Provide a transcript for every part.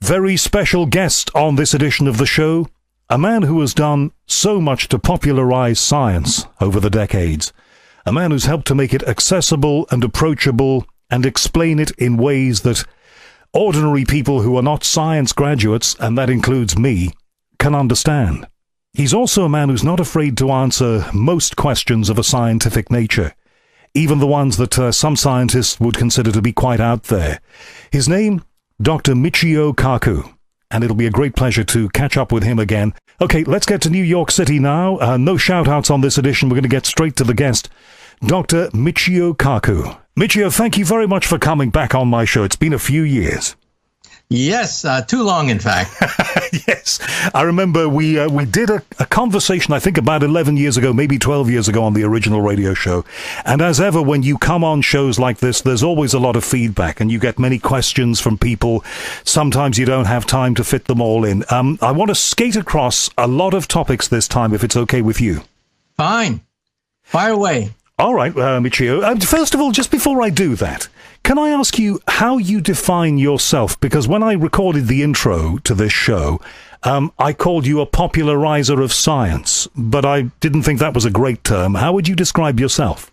Very special guest on this edition of the show, a man who has done so much to popularize science over the decades, a man who's helped to make it accessible and approachable and explain it in ways that ordinary people who are not science graduates, and that includes me, can understand. He's also a man who's not afraid to answer most questions of a scientific nature, even the ones that some scientists would consider to be quite out there. His name, Dr. Michio Kaku, and it'll be a great pleasure to catch up with him again. Okay, let's get to New York City now. No shout-outs on this edition. We're going to get straight to the guest, Dr. Michio Kaku. Michio, thank you very much for coming back on my show. It's been a few years. Yes, too long, in fact. Yes, I remember we did a conversation, I think about 11 years ago, maybe 12 years ago on the original radio show. And as ever, when you come on shows like this, there's always a lot of feedback and you get many questions from people. Sometimes you don't have time to fit them all in. I want to skate across a lot of topics this time, if it's okay with you. Fine. Fire away. All right, Michio. First of all, just before I do that, can I ask you how you define yourself? Because when I recorded the intro to this show, I called you a popularizer of science, but I didn't think that was a great term. How would you describe yourself?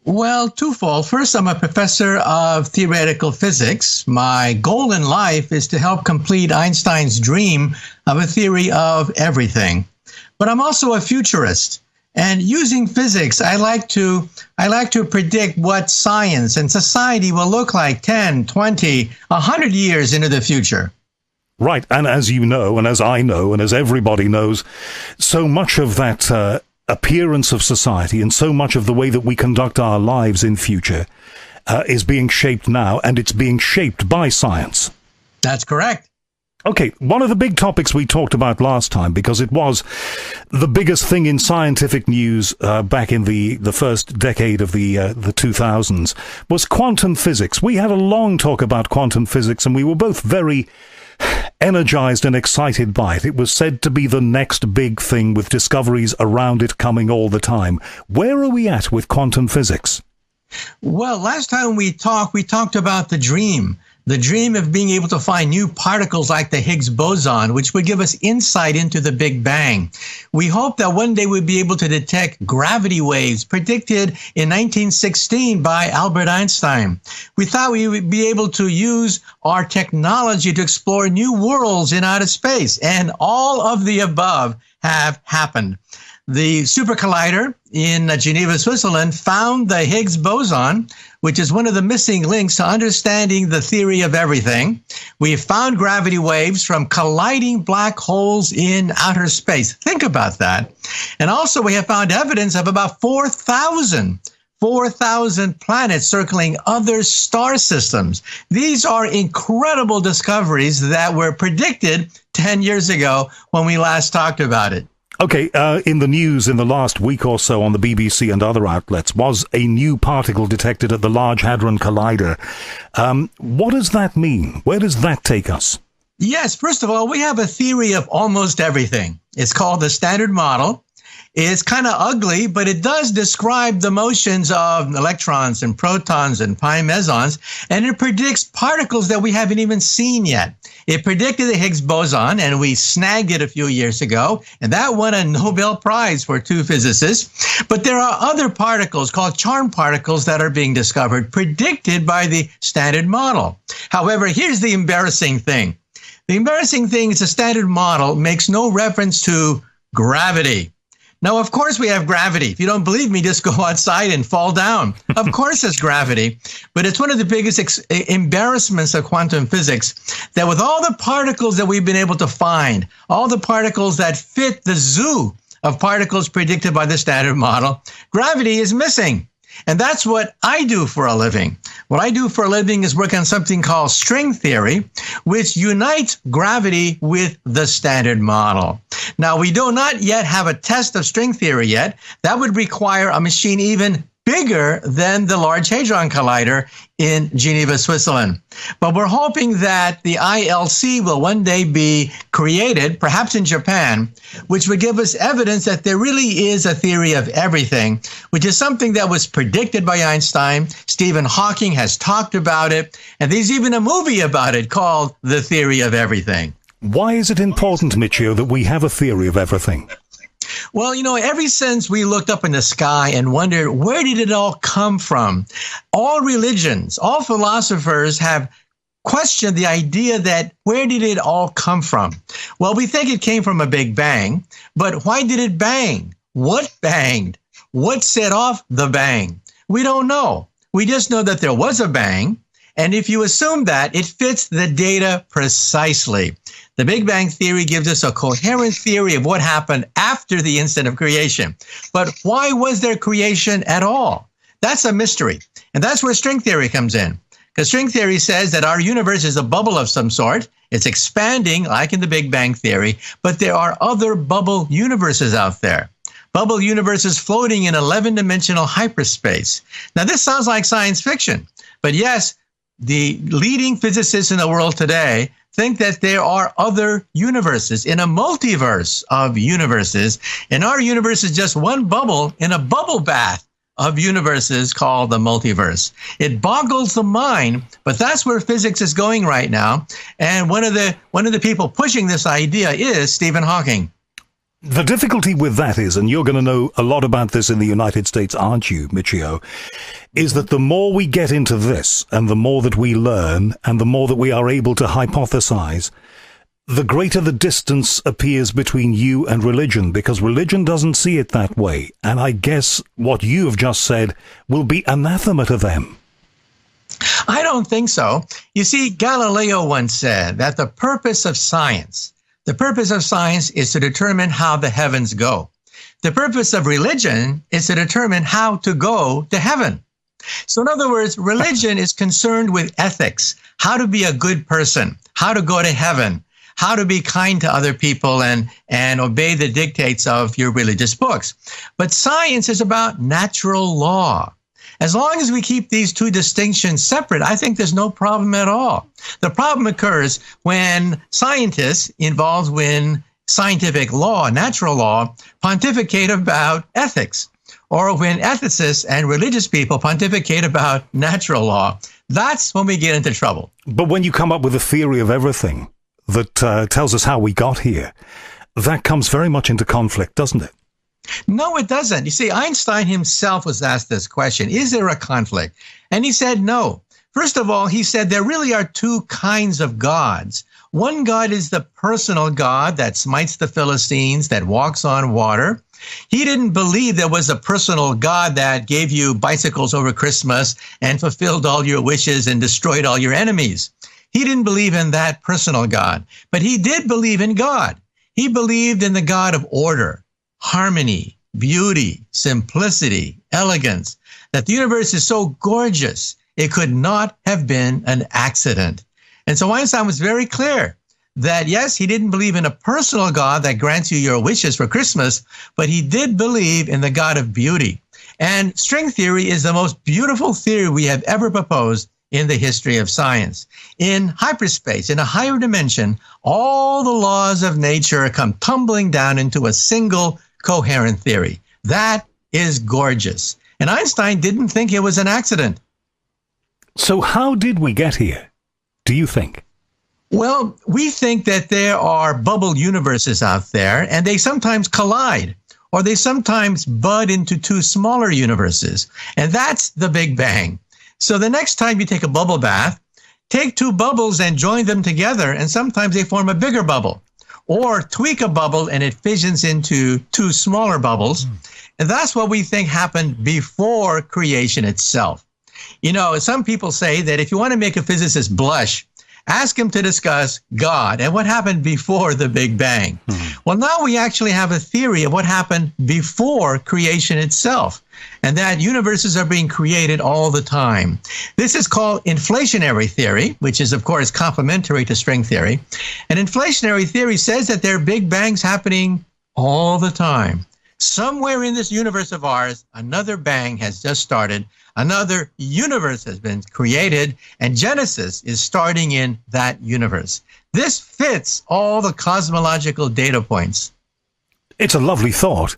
Well, twofold. First, I'm a professor of theoretical physics. My goal in life is to help complete Einstein's dream of a theory of everything. But I'm also a futurist. And using physics, I like to predict what science and society will look like 10, 20, 100 years into the future. Right. And as you know, and as I know, and as everybody knows, so much of that appearance of society and so much of the way that we conduct our lives in future is being shaped now, and it's being shaped by science. That's correct. Okay, one of the big topics we talked about last time, because it was the biggest thing in scientific news back in the first decade of the 2000s, was quantum physics. We had a long talk about quantum physics, and we were both very energized and excited by it. It was said to be the next big thing, with discoveries around it coming all the time. Where are we at with quantum physics? Well, last time we talked about the dream of being able to find new particles like the Higgs boson, which would give us insight into the Big Bang. We hope that one day we'd be able to detect gravity waves predicted in 1916 by Albert Einstein. We thought we would be able to use our technology to explore new worlds in outer space, and all of the above have happened. The Super Collider in Geneva, Switzerland, found the Higgs boson, which is one of the missing links to understanding the theory of everything. We have found gravity waves from colliding black holes in outer space. Think about that. And also we have found evidence of about 4,000 planets circling other star systems. These are incredible discoveries that were predicted 10 years ago when we last talked about it. Okay, in the news in the last week or so on the BBC and other outlets was a new particle detected at the Large Hadron Collider. What does that mean? Where does that take us? Yes, first of all, we have a theory of almost everything. It's called the Standard Model. It's kind of ugly, but it does describe the motions of electrons and protons and pi mesons, and it predicts particles that we haven't even seen yet. It predicted the Higgs boson, and we snagged it a few years ago, and that won a Nobel Prize for two physicists. But there are other particles called charm particles that are being discovered, predicted by the Standard Model. However, here's the embarrassing thing. The embarrassing thing is the Standard Model makes no reference to gravity. Now, of course, we have gravity. If you don't believe me, just go outside and fall down. Of course, there's gravity. But it's one of the biggest embarrassments of quantum physics that with all the particles that we've been able to find, all the particles that fit the zoo of particles predicted by the Standard Model, gravity is missing. And that's what I do for a living. What I do for a living is work on something called string theory, which unites gravity with the Standard Model. Now, we do not yet have a test of string theory yet. That would require a machine even bigger than the Large Hadron Collider in Geneva, Switzerland. But we're hoping that the ILC will one day be created, perhaps in Japan, which would give us evidence that there really is a theory of everything, which is something that was predicted by Einstein. Stephen Hawking has talked about it, and there's even a movie about it called The Theory of Everything. Why is it important, Michio, that we have a theory of everything? Well, ever since we looked up in the sky and wondered, where did it all come from? All religions, all philosophers have questioned the idea that where did it all come from? Well, we think it came from a big bang, but why did it bang? What banged? What set off the bang? We don't know. We just know that there was a bang. And if you assume that, it fits the data precisely. The Big Bang Theory gives us a coherent theory of what happened after the instant of creation. But why was there creation at all? That's a mystery. And that's where string theory comes in. Because string theory says that our universe is a bubble of some sort. It's expanding, like in the Big Bang Theory, but there are other bubble universes out there. Bubble universes floating in 11-dimensional hyperspace. Now, this sounds like science fiction, but yes, the leading physicists in the world today think that there are other universes in a multiverse of universes. And our universe is just one bubble in a bubble bath of universes called the multiverse. It boggles the mind, but that's where physics is going right now. And one of the people pushing this idea is Stephen Hawking. The difficulty with that is, and you're going to know a lot about this in the United States, aren't you, Michio, is that the more we get into this and the more that we learn and the more that we are able to hypothesize, the greater the distance appears between you and religion, because religion doesn't see it that way. And I guess what you have just said will be anathema to them. I don't think so. You see, Galileo once said that the purpose of science is to determine how the heavens go. The purpose of religion is to determine how to go to heaven. So in other words, religion is concerned with ethics, how to be a good person, how to go to heaven, how to be kind to other people and obey the dictates of your religious books. But science is about natural law. As long as we keep these two distinctions separate, I think there's no problem at all. The problem occurs when scientists involved in scientific law, natural law, pontificate about ethics, or when ethicists and religious people pontificate about natural law. That's when we get into trouble. But when you come up with a theory of everything that tells us how we got here, that comes very much into conflict, doesn't it? No, it doesn't. You see, Einstein himself was asked this question, is there a conflict? And he said no. First of all, he said there really are two kinds of gods. One God is the personal God that smites the Philistines, that walks on water. He didn't believe there was a personal God that gave you bicycles over Christmas and fulfilled all your wishes and destroyed all your enemies. He didn't believe in that personal God, but he did believe in God. He believed in the God of order, harmony, beauty, simplicity, elegance, that the universe is so gorgeous, it could not have been an accident. And so Einstein was very clear that, yes, he didn't believe in a personal God that grants you your wishes for Christmas, but he did believe in the God of beauty. And string theory is the most beautiful theory we have ever proposed in the history of science. In hyperspace, in a higher dimension, all the laws of nature come tumbling down into a single coherent theory. That is gorgeous. And Einstein didn't think it was an accident. So how did we get here, do you think? Well, we think that there are bubble universes out there, and they sometimes collide, or they sometimes bud into two smaller universes. And that's the Big Bang. So the next time you take a bubble bath, take two bubbles and join them together, and sometimes they form a bigger bubble. Or tweak a bubble and it fissions into two smaller bubbles. And that's what we think happened before creation itself. You know, some people say that if you want to make a physicist blush, ask him to discuss God and what happened before the Big Bang. Well, now we actually have a theory of what happened before creation itself, and that universes are being created all the time. This is called inflationary theory, which is, of course, complementary to string theory. And inflationary theory says that there are Big Bangs happening all the time. Somewhere in this universe of ours, another bang has just started. Another universe has been created, and Genesis is starting in that universe. This fits all the cosmological data points. It's a lovely thought,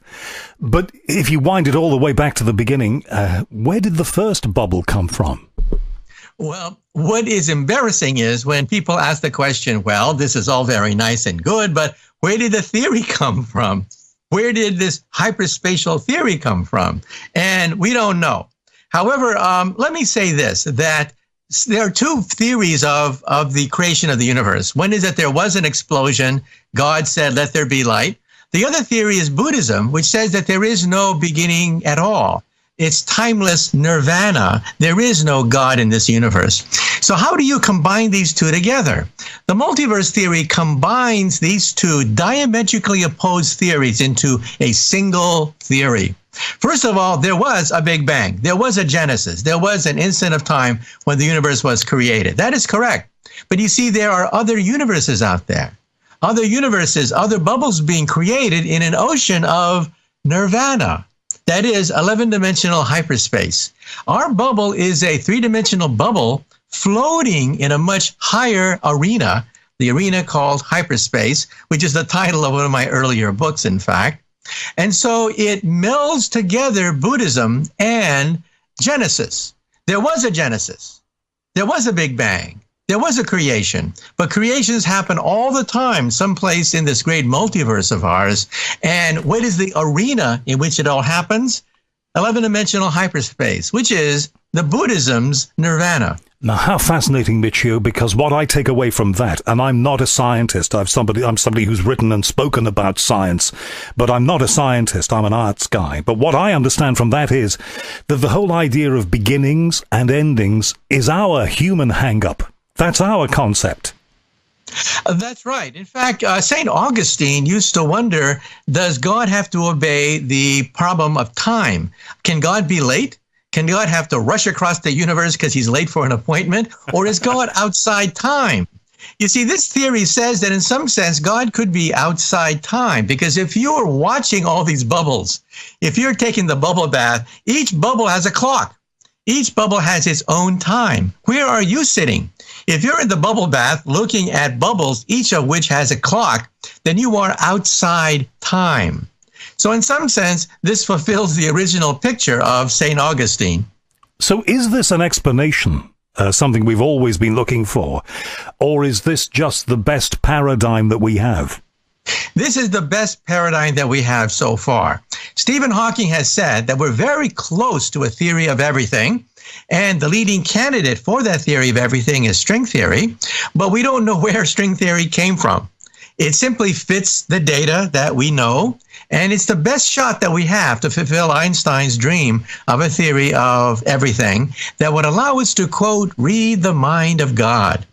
but if you wind it all the way back to the beginning, where did the first bubble come from? Well, what is embarrassing is when people ask the question, well, this is all very nice and good, but where did the theory come from? Where did this hyperspatial theory come from? And we don't know. However, let me say this, that there are two theories of the creation of the universe. One is that there was an explosion. God said, let there be light. The other theory is Buddhism, which says that there is no beginning at all. It's timeless nirvana. There is no God in this universe. So how do you combine these two together? The multiverse theory combines these two diametrically opposed theories into a single theory. First of all, there was a Big Bang. There was a Genesis. There was an instant of time when the universe was created. That is correct. But you see, there are other universes out there. Other universes, other bubbles being created in an ocean of nirvana. That is 11-dimensional hyperspace. Our bubble is a 3-dimensional bubble floating in a much higher arena, the arena called hyperspace, which is the title of one of my earlier books, in fact. And so it melds together Buddhism and Genesis. There was a Genesis. There was a Big Bang. There was a creation, but creations happen all the time, someplace in this great multiverse of ours. And what is the arena in which it all happens? 11-dimensional hyperspace, which is the Buddhism's nirvana. Now, how fascinating, Michio, because what I take away from that, and I'm not a scientist, I'm somebody who's written and spoken about science, but I'm not a scientist, I'm an arts guy. But what I understand from that is that the whole idea of beginnings and endings is our human hang-up. That's our concept. That's right. In fact, St. Augustine used to wonder, does God have to obey the problem of time? Can God be late? Can God have to rush across the universe because he's late for an appointment? Or is God outside time? You see, this theory says that in some sense, God could be outside time, because if you're watching all these bubbles, if you're taking the bubble bath, each bubble has a clock. Each bubble has its own time. Where are you sitting? If you're in the bubble bath looking at bubbles, each of which has a clock, then you are outside time. So in some sense, this fulfills the original picture of St. Augustine. So is this an explanation, something we've always been looking for, or is this just the best paradigm that we have? This is the best paradigm that we have so far. Stephen Hawking has said that we're very close to a theory of everything, and the leading candidate for that theory of everything is string theory, but we don't know where string theory came from. It simply fits the data that we know, and it's the best shot that we have to fulfill Einstein's dream of a theory of everything that would allow us to, quote, read the mind of God.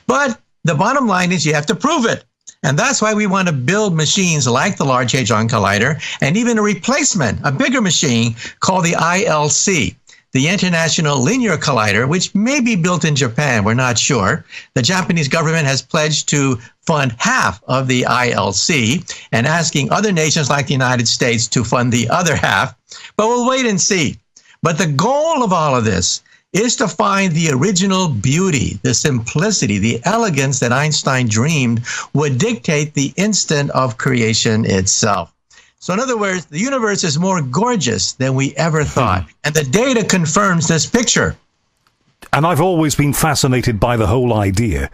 But the bottom line is you have to prove it. And that's why we want to build machines like the Large Hadron Collider, and even a replacement, a bigger machine called the ILC, the International Linear Collider, which may be built in Japan. We're not sure. The Japanese government has pledged to fund half of the ILC and asking other nations like the United States to fund the other half. But we'll wait and see. But the goal of all of this is to find the original beauty, the simplicity, the elegance that Einstein dreamed would dictate the instant of creation itself. So in other words, the universe is more gorgeous than we ever thought. And the data confirms this picture. And I've always been fascinated by the whole idea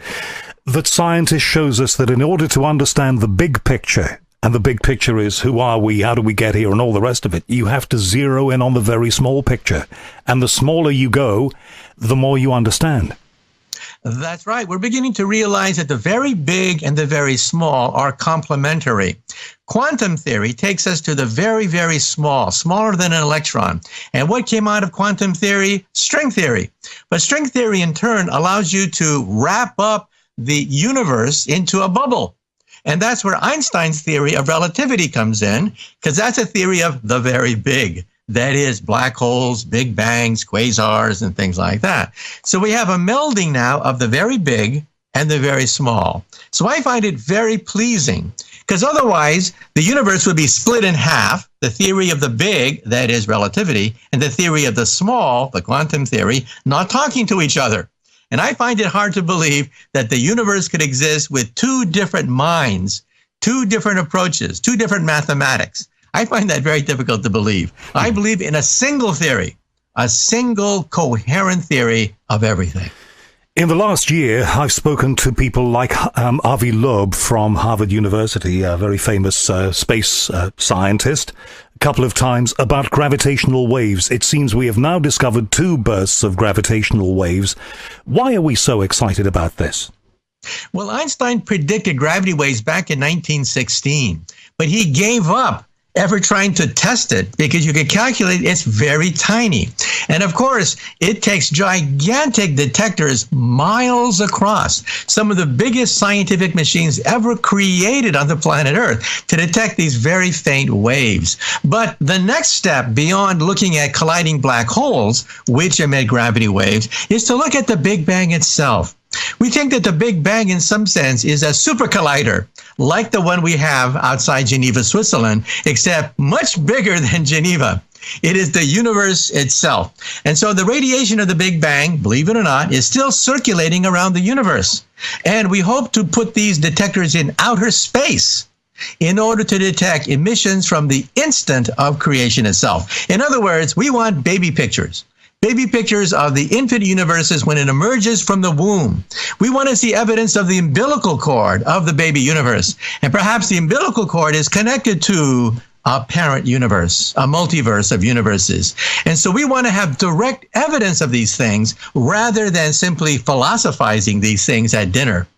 that scientists shows us that in order to understand the big picture, and the big picture is who are we, how do we get here, and all the rest of it, you have to zero in on the very small picture. And the smaller you go, the more you understand. That's right. We're beginning to realize that the very big and the very small are complementary. Quantum theory takes us to the very, very small, smaller than an electron. And what came out of quantum theory? String theory. But string theory, in turn, allows you to wrap up the universe into a bubble. And that's where Einstein's theory of relativity comes in, because that's a theory of the very big. That is black holes, big bangs, quasars, and things like that. So we have a melding now of the very big and the very small. So I find it very pleasing, because otherwise the universe would be split in half. the theory of the big, that is relativity, and the theory of the small, the quantum theory, not talking to each other. And I find it hard to believe that the universe could exist with two different minds, two different approaches, two different mathematics. I find that very difficult to believe. I believe in a single theory, a single coherent theory of everything. In the last year, I've spoken to people like Avi Loeb from Harvard University, a very famous space scientist, a couple of times about gravitational waves. It seems we have now discovered two bursts of gravitational waves. Why are we so excited about this? Well, Einstein predicted gravity waves back in 1916, but he gave up ever trying to test it because you can calculate it's very tiny. And of course, it takes gigantic detectors miles across, some of the biggest scientific machines ever created on the planet Earth, to detect these very faint waves. But the next step beyond looking at colliding black holes, which emit gravity waves, is to look at the Big Bang itself. We think that the Big Bang, in some sense, is a super collider, like the one we have outside Geneva, Switzerland, except much bigger than Geneva. It is the universe itself. And so the radiation of the Big Bang, believe it or not, is still circulating around the universe. And we hope to put these detectors in outer space in order to detect emissions from the instant of creation itself. In other words, we want baby pictures. Baby pictures of the infant universes when it emerges from the womb. We want to see evidence of the umbilical cord of the baby universe. And perhaps the umbilical cord is connected to a parent universe, a multiverse of universes. And so we want to have direct evidence of these things rather than simply philosophizing these things at dinner.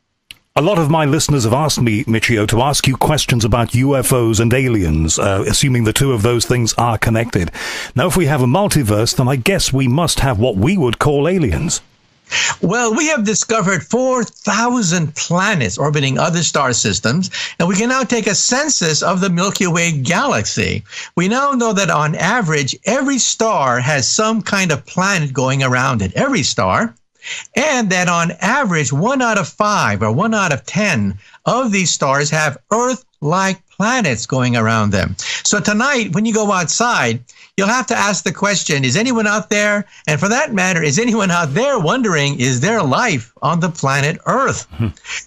A lot of my listeners have asked me, Michio, to ask you questions about UFOs and aliens, assuming the two of those things are connected. Now, if we have a multiverse, then I guess we must have what we would call aliens. Well, we have discovered 4,000 planets orbiting other star systems, and we can now take a census of the Milky Way galaxy. We now know that on average, every star has some kind of planet going around it, every star. And that on average, 1 out of 5 or 1 out of 10 of these stars have Earth-like planets going around them. So tonight, when you go outside, you'll have to ask the question, is anyone out there? And for that matter, is anyone out there wondering, is there life on the planet Earth?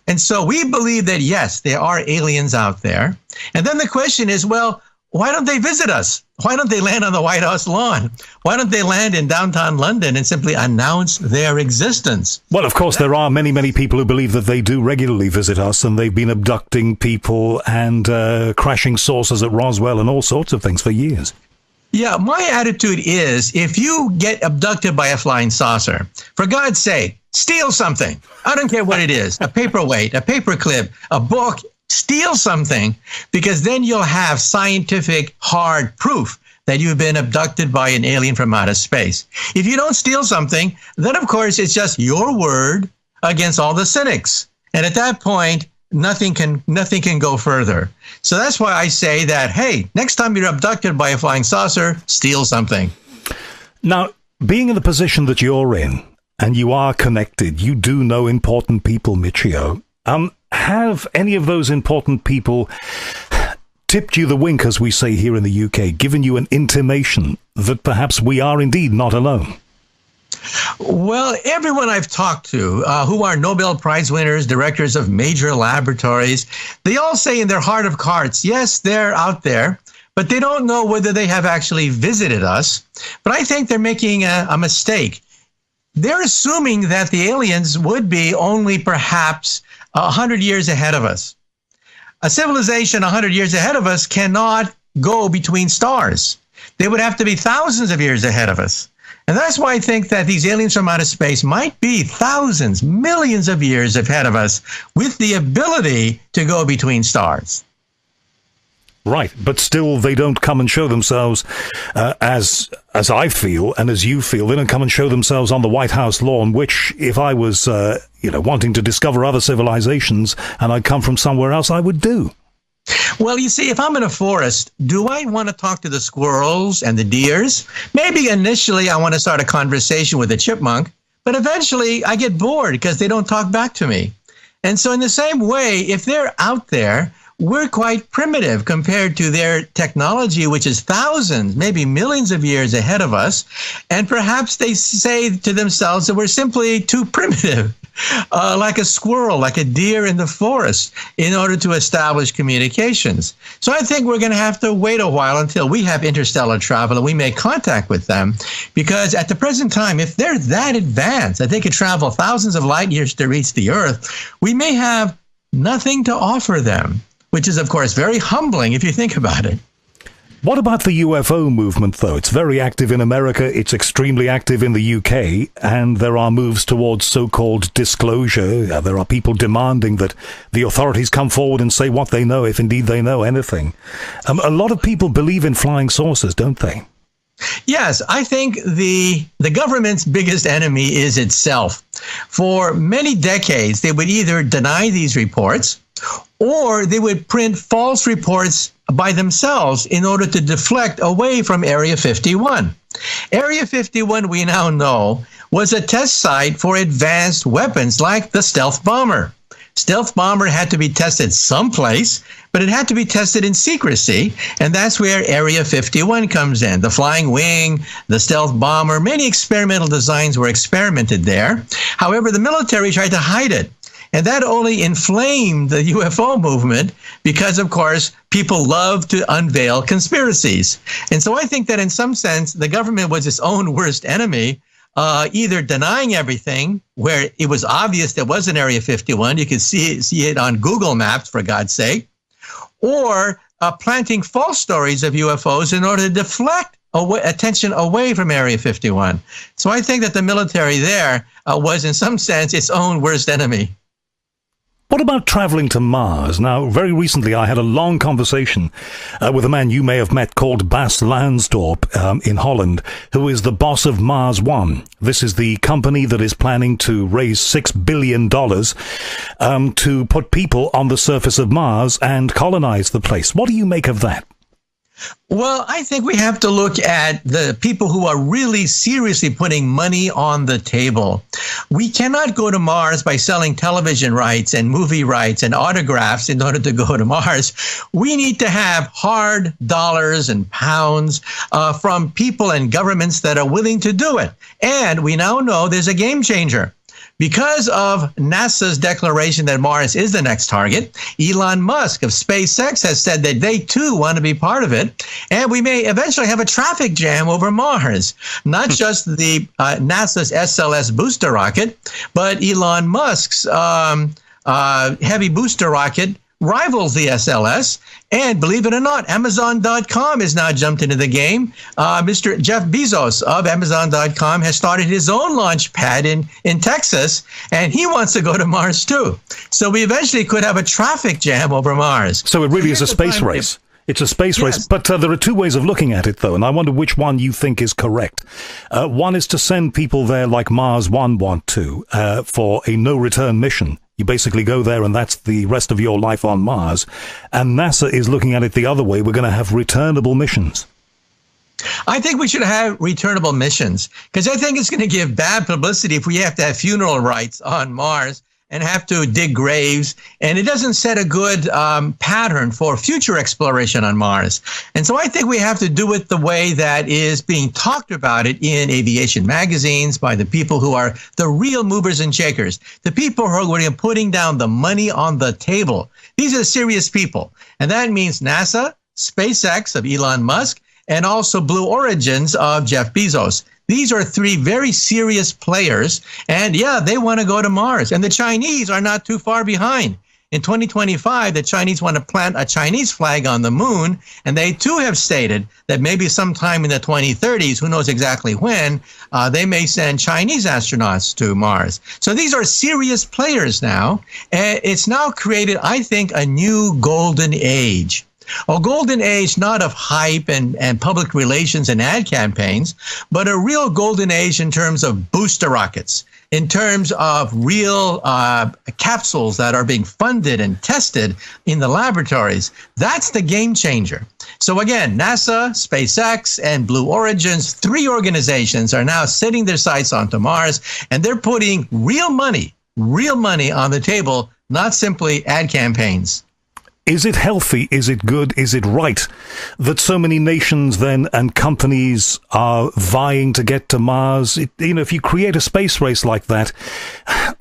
And so we believe that, yes, there are aliens out there. And then the question is, well, why don't they visit us? Why don't they land on the White House lawn? Why don't they land in downtown London and simply announce their existence? Well, of course, there are many, many people who believe that they do regularly visit us, and they've been abducting people and crashing saucers at Roswell and all sorts of things for years. Yeah, my attitude is, if you get abducted by a flying saucer, for God's sake, steal something. I don't care what it is, a paperweight, a paperclip, a book. Steal something, because then you'll have scientific hard proof that you've been abducted by an alien from outer space. If you don't steal something, then of course it's just your word against all the cynics. And at that point, nothing can go further. So that's why I say that, hey, next time you're abducted by a flying saucer, steal something. Now, being in the position that you're in, and you are connected, you do know important people, Michio. Have any of those important people tipped you the wink, as we say here in the UK, given you an intimation that perhaps we are indeed not alone? Well, everyone I've talked to who are Nobel Prize winners, directors of major laboratories, they all say in their heart of hearts, yes, they're out there, but they don't know whether they have actually visited us. But I think they're making a mistake. They're assuming that the aliens would be only perhaps 100 years ahead of us. A civilization 100 years ahead of us cannot go between stars. They would have to be thousands of years ahead of us. And that's why I think that these aliens from outer space might be thousands, millions of years ahead of us with the ability to go between stars. Right, but still they don't come and show themselves as I feel and as you feel. They don't come and show themselves on the White House lawn, which if I was, wanting to discover other civilizations and I'd come from somewhere else, I would do. Well, you see, if I'm in a forest, do I want to talk to the squirrels and the deers? Maybe initially I want to start a conversation with a chipmunk, but eventually I get bored because they don't talk back to me. And so in the same way, if they're out there, we're quite primitive compared to their technology, which is thousands, maybe millions of years ahead of us. And perhaps they say to themselves that we're simply too primitive, like a squirrel, like a deer in the forest, in order to establish communications. So I think we're going to have to wait a while until we have interstellar travel and we make contact with them, because at the present time, if they're that advanced that they could travel thousands of light years to reach the Earth, we may have nothing to offer them, which is, of course, very humbling if you think about it. What about the UFO movement, though? It's very active in America, it's extremely active in the UK, and there are moves towards so-called disclosure. There are people demanding that the authorities come forward and say what they know, if indeed they know anything. A lot of people believe in flying saucers, don't they? Yes, I think the government's biggest enemy is itself. For many decades, they would either deny these reports or they would print false reports by themselves in order to deflect away from Area 51. Area 51, we now know, was a test site for advanced weapons like the stealth bomber. Stealth bomber had to be tested someplace, but it had to be tested in secrecy, and that's where Area 51 comes in. The flying wing, the stealth bomber, many experimental designs were experimented there. However, the military tried to hide it, and that only inflamed the UFO movement because, of course, people love to unveil conspiracies. And so I think that in some sense, the government was its own worst enemy, either denying everything where it was obvious there was an Area 51, you could see it on Google Maps, for God's sake, or planting false stories of UFOs in order to deflect attention away from Area 51. So I think that the military there was, in some sense, its own worst enemy. What about traveling to Mars? Now, very recently I had a long conversation with a man you may have met called Bas Lansdorp in Holland, who is the boss of Mars One. This is the company that is planning to raise $6 billion to put people on the surface of Mars and colonize the place. What do you make of that? Well, I think we have to look at the people who are really seriously putting money on the table. We cannot go to Mars by selling television rights and movie rights and autographs in order to go to Mars. We need to have hard dollars and pounds from people and governments that are willing to do it. And we now know there's a game changer. Because of NASA's declaration that Mars is the next target, Elon Musk of SpaceX has said that they too want to be part of it. And we may eventually have a traffic jam over Mars, not just the NASA's SLS booster rocket, but Elon Musk's heavy booster rocket rivals the SLS. And believe it or not, Amazon.com has now jumped into the game. Mr. Jeff Bezos of Amazon.com has started his own launch pad in Texas, and he wants to go to Mars too. So we eventually could have a traffic jam over Mars. So it really is a space race. It's a space race. But there are two ways of looking at it, though, and I wonder which one you think is correct. One is to send people there like Mars One want to for a no-return mission. You basically go there and that's the rest of your life on Mars. And NASA is looking at it the other way. We're going to have returnable missions. I think we should have returnable missions because I think it's going to give bad publicity if we have to have funeral rites on Mars and have to dig graves. And it doesn't set a good pattern for future exploration on Mars. And so I think we have to do it the way that is being talked about it in aviation magazines by the people who are the real movers and shakers, the people who are putting down the money on the table. These are serious people. And that means NASA, SpaceX of Elon Musk, and also Blue Origins of Jeff Bezos. These are three very serious players, and yeah, they want to go to Mars. And the Chinese are not too far behind. In 2025, the Chinese want to plant a Chinese flag on the moon, and they too have stated that maybe sometime in the 2030s, who knows exactly when, they may send Chinese astronauts to Mars. So these are serious players now, and it's now created, I think, a new golden age. A golden age not of hype and public relations and ad campaigns, but a real golden age in terms of booster rockets, in terms of real capsules that are being funded and tested in the laboratories. That's the game changer. So again, NASA, SpaceX, and Blue Origins, three organizations are now setting their sights onto Mars, and they're putting real money on the table, not simply ad campaigns. Is it healthy? Is it good? Is it right that so many nations then and companies are vying to get to Mars? If you create a space race like that,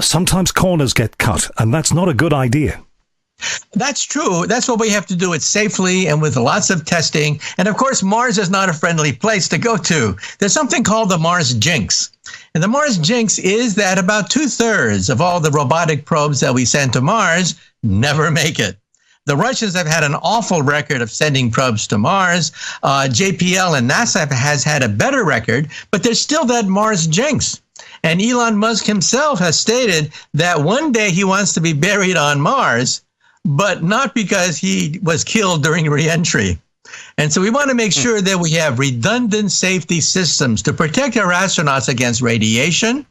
sometimes corners get cut, and that's not a good idea. That's true. That's what we have to do it safely and with lots of testing. And of course, Mars is not a friendly place to go to. There's something called the Mars jinx. And the Mars jinx is that about 2/3 of all the robotic probes that we send to Mars never make it. The Russians have had an awful record of sending probes to Mars. JPL and NASA has had a better record, but there's still that Mars jinx. And Elon Musk himself has stated that one day he wants to be buried on Mars, but not because he was killed during reentry. And so we want to make sure that we have redundant safety systems to protect our astronauts against radiation,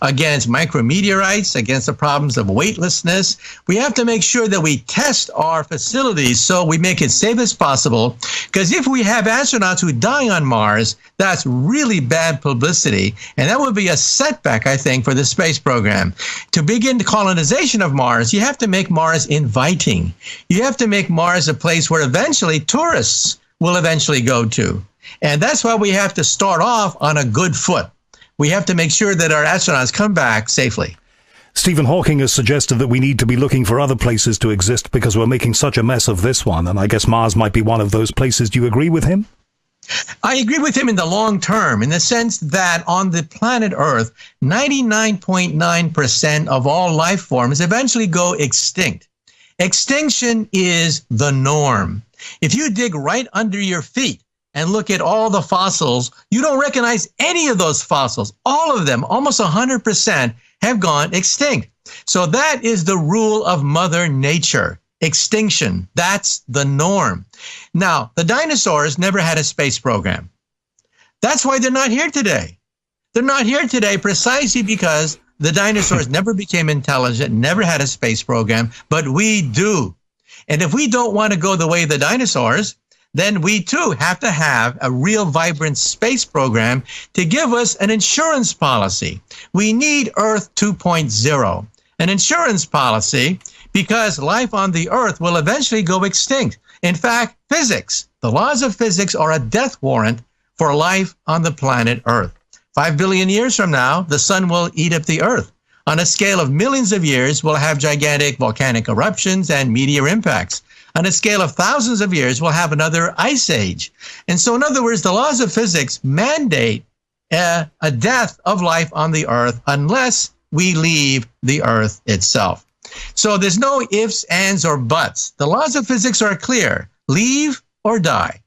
against micrometeorites, against the problems of weightlessness. We have to make sure that we test our facilities so we make it safe as possible. Because if we have astronauts who die on Mars, that's really bad publicity. And that would be a setback, I think, for the space program. To begin the colonization of Mars, you have to make Mars inviting. You have to make Mars a place where eventually tourists will eventually go to. And that's why we have to start off on a good foot. We have to make sure that our astronauts come back safely. Stephen Hawking has suggested that we need to be looking for other places to exist because we're making such a mess of this one. And I guess Mars might be one of those places. Do you agree with him? I agree with him in the long term, in the sense that on the planet Earth, 99.9% of all life forms eventually go extinct. Extinction is the norm. If you dig right under your feet and look at all the fossils, you don't recognize any of those fossils. All of them, almost 100%, have gone extinct. So that is the rule of Mother Nature. Extinction. That's the norm. Now, the dinosaurs never had a space program. That's why they're not here today. They're not here today precisely because the dinosaurs never became intelligent, never had a space program, but we do. And if we don't want to go the way of the dinosaurs, then we too have to have a real vibrant space program to give us an insurance policy. We need Earth 2.0, an insurance policy, because life on the Earth will eventually go extinct. In fact, physics, the laws of physics are a death warrant for life on the planet Earth. 5 billion years from now, the sun will eat up the Earth. On a scale of millions of years, we'll have gigantic volcanic eruptions and meteor impacts. On a scale of thousands of years, we'll have another ice age. And so, in other words, the laws of physics mandate a death of life on the Earth unless we leave the Earth itself. So there's no ifs, ands, or buts. The laws of physics are clear. Leave or die.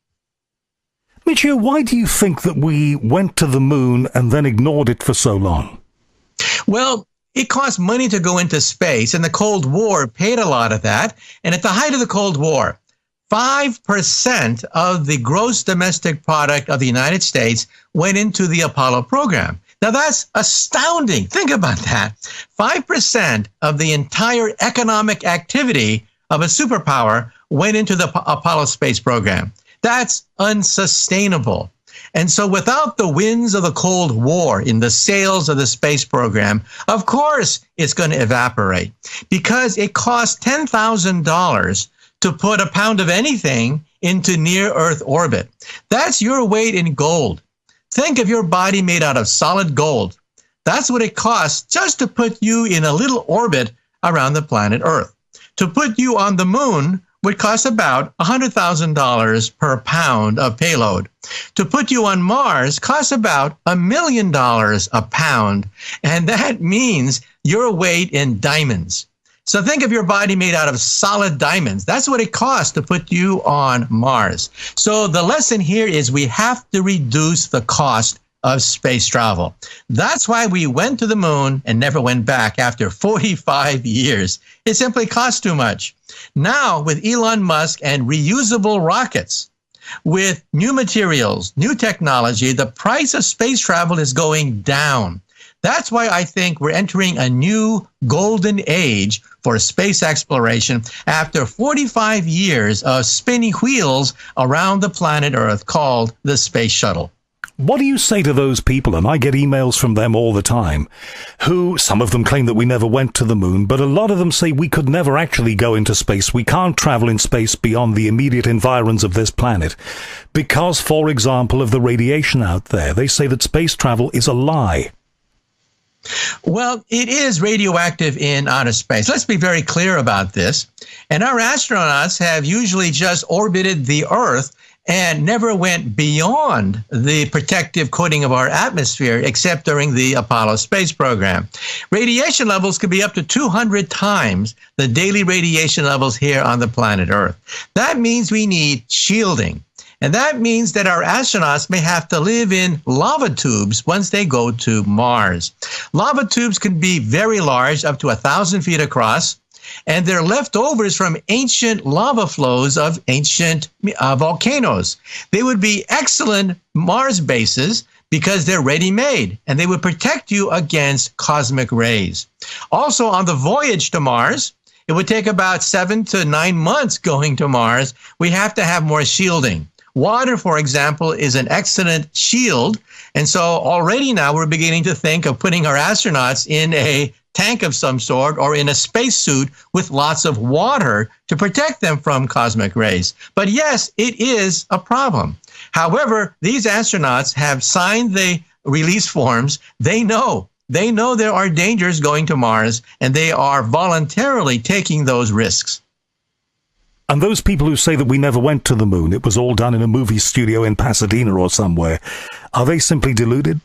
Michio, why do you think that we went to the moon and then ignored it for so long? Well, it cost money to go into space, and the Cold War paid a lot of that. And at the height of the Cold War, 5% of the gross domestic product of the United States went into the Apollo program. Now, that's astounding. Think about that. 5% of the entire economic activity of a superpower went into the Apollo space program. That's unsustainable. And so without the winds of the Cold War in the sails of the space program, of course it's going to evaporate, because it costs $10,000 to put a pound of anything into near-Earth orbit. That's your weight in gold. Think of your body made out of solid gold. That's what it costs just to put you in a little orbit around the planet Earth. To put you on the moon would cost about $100,000 per pound of payload. To put you on Mars costs about $1 million a pound, and that means your weight in diamonds. So think of your body made out of solid diamonds. That's what it costs to put you on Mars. So the lesson here is we have to reduce the cost of space travel. That's why we went to the moon and never went back after 45 years. It simply costs too much. Now, with Elon Musk and reusable rockets, with new materials, new technology, the price of space travel is going down. That's why I think we're entering a new golden age for space exploration after 45 years of spinning wheels around the planet Earth called the Space Shuttle. What do you say to those people? And I get emails from them all the time, who, some of them claim that we never went to the moon, but a lot of them say we could never actually go into space. We can't travel in space beyond the immediate environs of this planet because, for example, of the radiation out there. They say that space travel is a lie. Well, it is radioactive in outer space. Let's be very clear about this. And our astronauts have usually just orbited the Earth and never went beyond the protective coating of our atmosphere, except during the Apollo space program. Radiation levels could be up to 200 times the daily radiation levels here on the planet Earth. That means we need shielding. And that means that our astronauts may have to live in lava tubes once they go to Mars. Lava tubes can be very large, up to 1,000 feet across, and they're leftovers from ancient lava flows of ancient volcanoes. They would be excellent Mars bases because they're ready-made, and they would protect you against cosmic rays. Also, on the voyage to Mars, it would take about 7 to 9 months going to Mars. We have to have more shielding. Water, for example, is an excellent shield. And so already now we're beginning to think of putting our astronauts in a tank of some sort or in a spacesuit with lots of water to protect them from cosmic rays. But yes, it is a problem. However, these astronauts have signed the release forms. They know there are dangers going to Mars, and they are voluntarily taking those risks. And those people who say that we never went to the moon, it was all done in a movie studio in Pasadena or somewhere, are they simply deluded?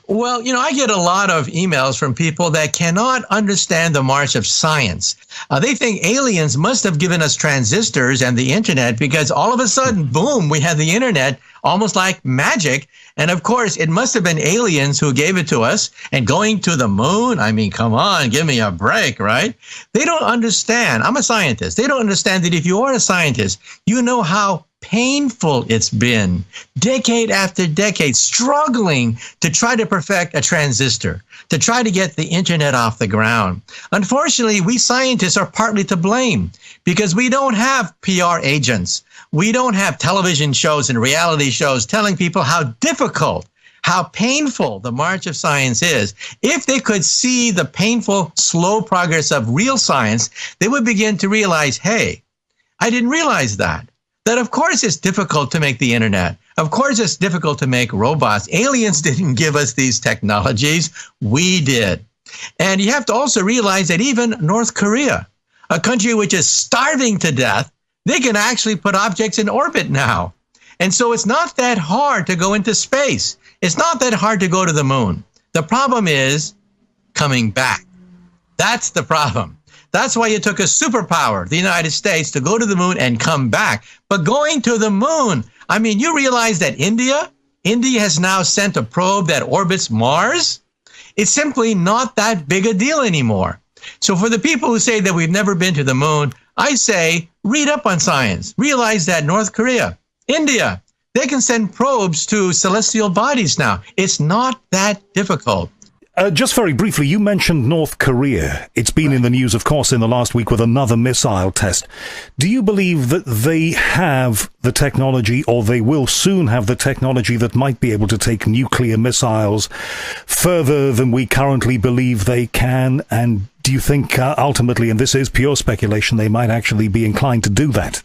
Well, I get a lot of emails from people that cannot understand the march of science. They think aliens must have given us transistors and the internet because all of a sudden, boom, we had the internet almost like magic. And of course, it must have been aliens who gave it to us. And going to the moon, I mean, come on, give me a break, right? They don't understand. I'm a scientist. They don't understand that if you are a scientist, you know how painful it's been, decade after decade, struggling to try to perfect a transistor, to try to get the internet off the ground. Unfortunately, we scientists are partly to blame because we don't have PR agents. We don't have television shows and reality shows telling people how difficult, how painful the march of science is. If they could see the painful, slow progress of real science, they would begin to realize, hey, I didn't realize that of course it's difficult to make the internet. Of course it's difficult to make robots. Aliens didn't give us these technologies. We did. And you have to also realize that even North Korea, a country which is starving to death, they can actually put objects in orbit now. And so it's not that hard to go into space. It's not that hard to go to the moon. The problem is coming back. That's the problem. That's why it took a superpower, the United States, to go to the moon and come back. But going to the moon, I mean, you realize that India has now sent a probe that orbits Mars? It's simply not that big a deal anymore. So for the people who say that we've never been to the moon, I say, read up on science. Realize that North Korea, India, they can send probes to celestial bodies now. It's not that difficult. Just very briefly, you mentioned North Korea. It's been in the news, of course, in the last week with another missile test. Do you believe that they have the technology, or they will soon have the technology that might be able to take nuclear missiles further than we currently believe they can? And do you think ultimately, and this is pure speculation, they might actually be inclined to do that?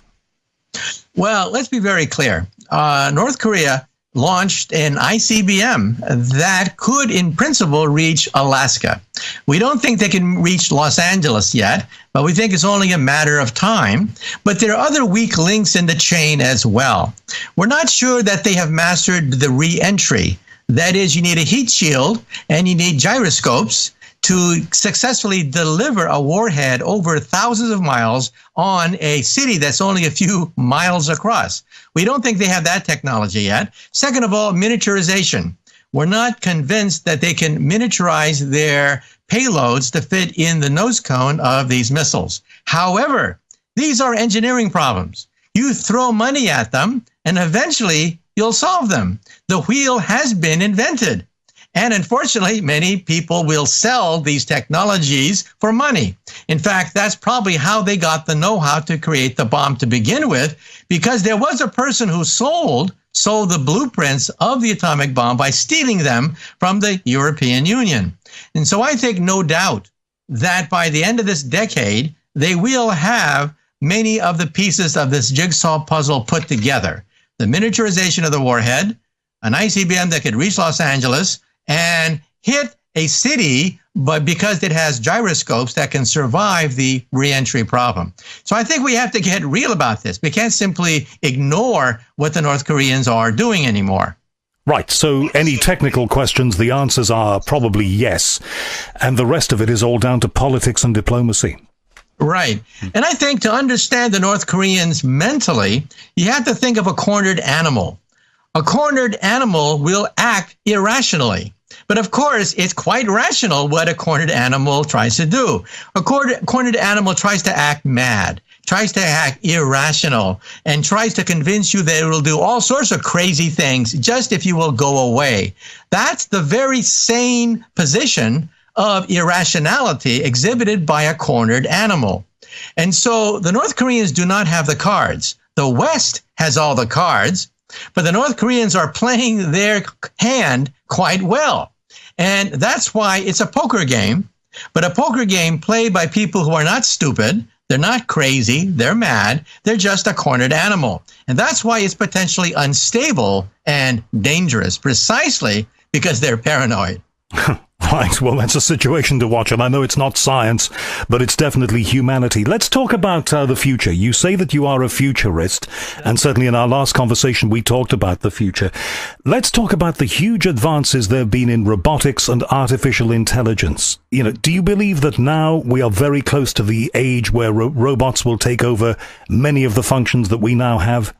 Well, let's be very clear. North Korea launched an ICBM that could, in principle, reach Alaska. We don't think they can reach Los Angeles yet, but we think it's only a matter of time. But there are other weak links in the chain as well. We're not sure that they have mastered the re-entry. That is, you need a heat shield and you need gyroscopes to successfully deliver a warhead over thousands of miles on a city that's only a few miles across. We don't think they have that technology yet. Second of all, miniaturization. We're not convinced that they can miniaturize their payloads to fit in the nose cone of these missiles. However, these are engineering problems. You throw money at them, and eventually you'll solve them. The wheel has been invented. And unfortunately, many people will sell these technologies for money. In fact, that's probably how they got the know-how to create the bomb to begin with, because there was a person who sold sold the blueprints of the atomic bomb by stealing them from the European Union. And so I think no doubt that by the end of this decade, they will have many of the pieces of this jigsaw puzzle put together. The miniaturization of the warhead, an ICBM that could reach Los Angeles and hit a city, but because it has gyroscopes that can survive the reentry problem. So I think we have to get real about this. We can't simply ignore what the North Koreans are doing anymore. Right, so any technical questions, the answers are probably yes. And the rest of it is all down to politics and diplomacy. Right. And I think to understand the North Koreans mentally, you have to think of a cornered animal. A cornered animal will act irrationally. But of course, it's quite rational what a cornered animal tries to do. A cornered animal tries to act mad, tries to act irrational, and tries to convince you that it will do all sorts of crazy things just if you will go away. That's the very sane position of irrationality exhibited by a cornered animal. And so the North Koreans do not have the cards. The West has all the cards, but the North Koreans are playing their hand quite well. And that's why it's a poker game, but a poker game played by people who are not stupid. They're not crazy. They're mad. They're just a cornered animal. And that's why it's potentially unstable and dangerous, precisely because they're paranoid. Right, well, that's a situation to watch, and I know it's not science, but it's definitely humanity. Let's talk about the future. You say that you are a futurist, and certainly in our last conversation we talked about the future. Let's talk about the huge advances there have been in robotics and artificial intelligence. You know, do you believe that now we are very close to the age where robots will take over many of the functions that we now have?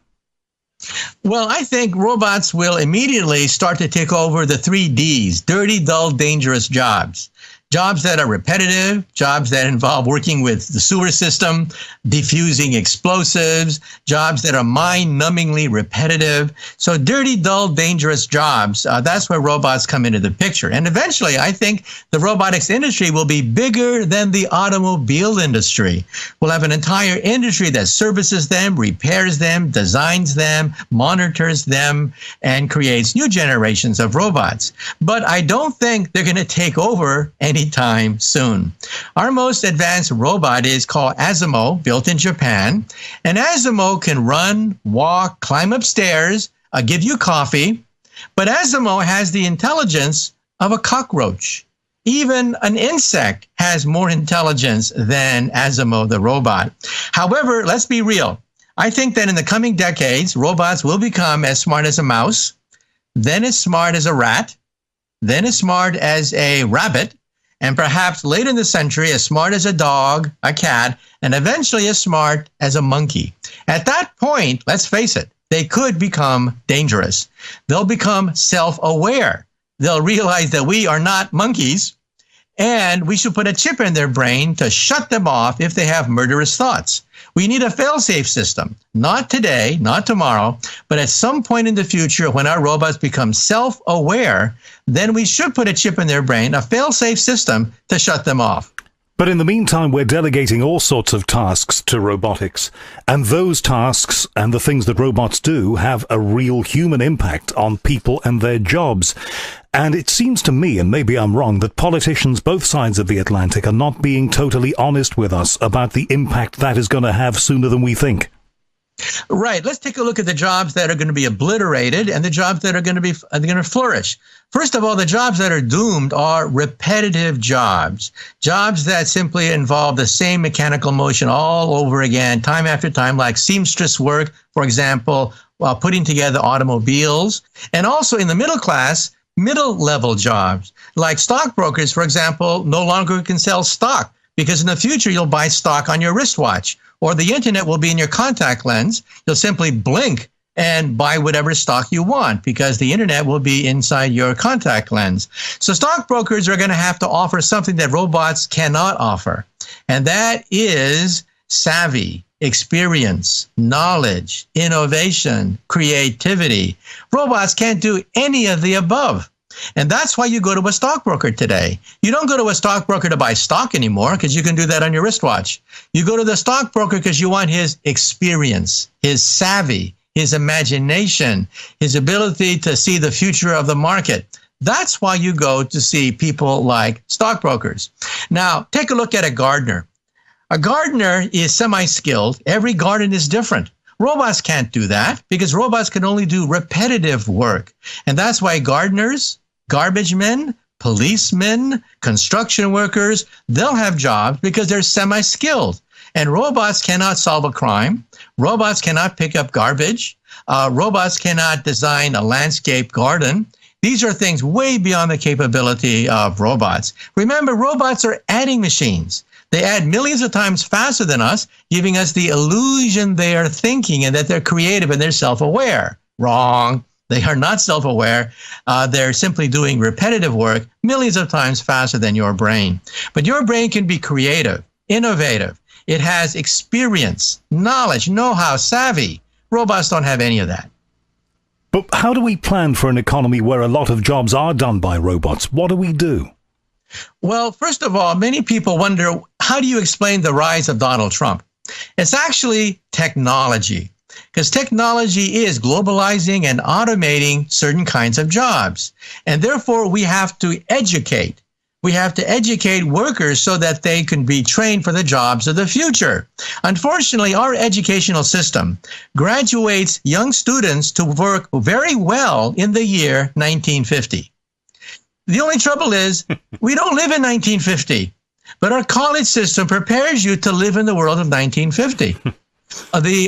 Well, I think robots will immediately start to take over the 3 Ds, dirty, dull, dangerous jobs. Jobs that are repetitive, jobs that involve working with the sewer system, diffusing explosives, jobs that are mind-numbingly repetitive. So dirty, dull, dangerous jobs, that's where robots come into the picture. And eventually, I think the robotics industry will be bigger than the automobile industry. We'll have an entire industry that services them, repairs them, designs them, monitors them, and creates new generations of robots. But I don't think they're going to take over anytime soon. Our most advanced robot is called Asimo, built in Japan. And Asimo can run, walk, climb upstairs, give you coffee. But Asimo has the intelligence of a cockroach. Even an insect has more intelligence than Asimo, the robot. However, let's be real. I think that in the coming decades, robots will become as smart as a mouse, then as smart as a rat, then as smart as a rabbit, and perhaps later in the century, as smart as a dog, a cat, and eventually as smart as a monkey. At that point, let's face it, they could become dangerous. They'll become self-aware. They'll realize that we are not monkeys, and we should put a chip in their brain to shut them off if they have murderous thoughts. We need a fail-safe system, not today, not tomorrow, but at some point in the future when our robots become self-aware, then we should put a chip in their brain, a fail-safe system to shut them off. But in the meantime, we're delegating all sorts of tasks to robotics, and those tasks and the things that robots do have a real human impact on people and their jobs. And it seems to me, and maybe I'm wrong, that politicians both sides of the Atlantic are not being totally honest with us about the impact that is going to have sooner than we think. Right. Let's take a look at the jobs that are going to be obliterated and the jobs that are going to flourish. First of all, the jobs that are doomed are repetitive jobs, jobs that simply involve the same mechanical motion all over again, time after time, like seamstress work, for example, while putting together automobiles. And also in the middle class, middle-level jobs, like stockbrokers, for example, no longer can sell stock because in the future you'll buy stock on your wristwatch, or the internet will be in your contact lens. You'll simply blink and buy whatever stock you want because the internet will be inside your contact lens. So stockbrokers are going to have to offer something that robots cannot offer, and that is savvy, experience, knowledge, innovation, creativity. Robots can't do any of the above. And that's why you go to a stockbroker today. You don't go to a stockbroker to buy stock anymore because you can do that on your wristwatch. You go to the stockbroker because you want his experience, his savvy, his imagination, his ability to see the future of the market. That's why you go to see people like stockbrokers. Now, take a look at a gardener. A gardener is semi-skilled. Every garden is different. Robots can't do that because robots can only do repetitive work. And that's why gardeners, garbage men, policemen, construction workers, they'll have jobs because they're semi-skilled. And robots cannot solve a crime. Robots cannot pick up garbage. Robots cannot design a landscape garden. These are things way beyond the capability of robots. Remember, robots are adding machines. They add millions of times faster than us, giving us the illusion they are thinking and that they're creative and they're self-aware. Wrong. They are not self-aware. They're simply doing repetitive work millions of times faster than your brain. But your brain can be creative, innovative. It has experience, knowledge, know-how, savvy. Robots don't have any of that. But how do we plan for an economy where a lot of jobs are done by robots? What do we do? Well, first of all, many people wonder, how do you explain the rise of Donald Trump? It's actually technology, because technology is globalizing and automating certain kinds of jobs. And therefore, we have to educate. We have to educate workers so that they can be trained for the jobs of the future. Unfortunately, our educational system graduates young students to work very well in the year 1950. The only trouble is we don't live in 1950, but our college system prepares you to live in the world of 1950.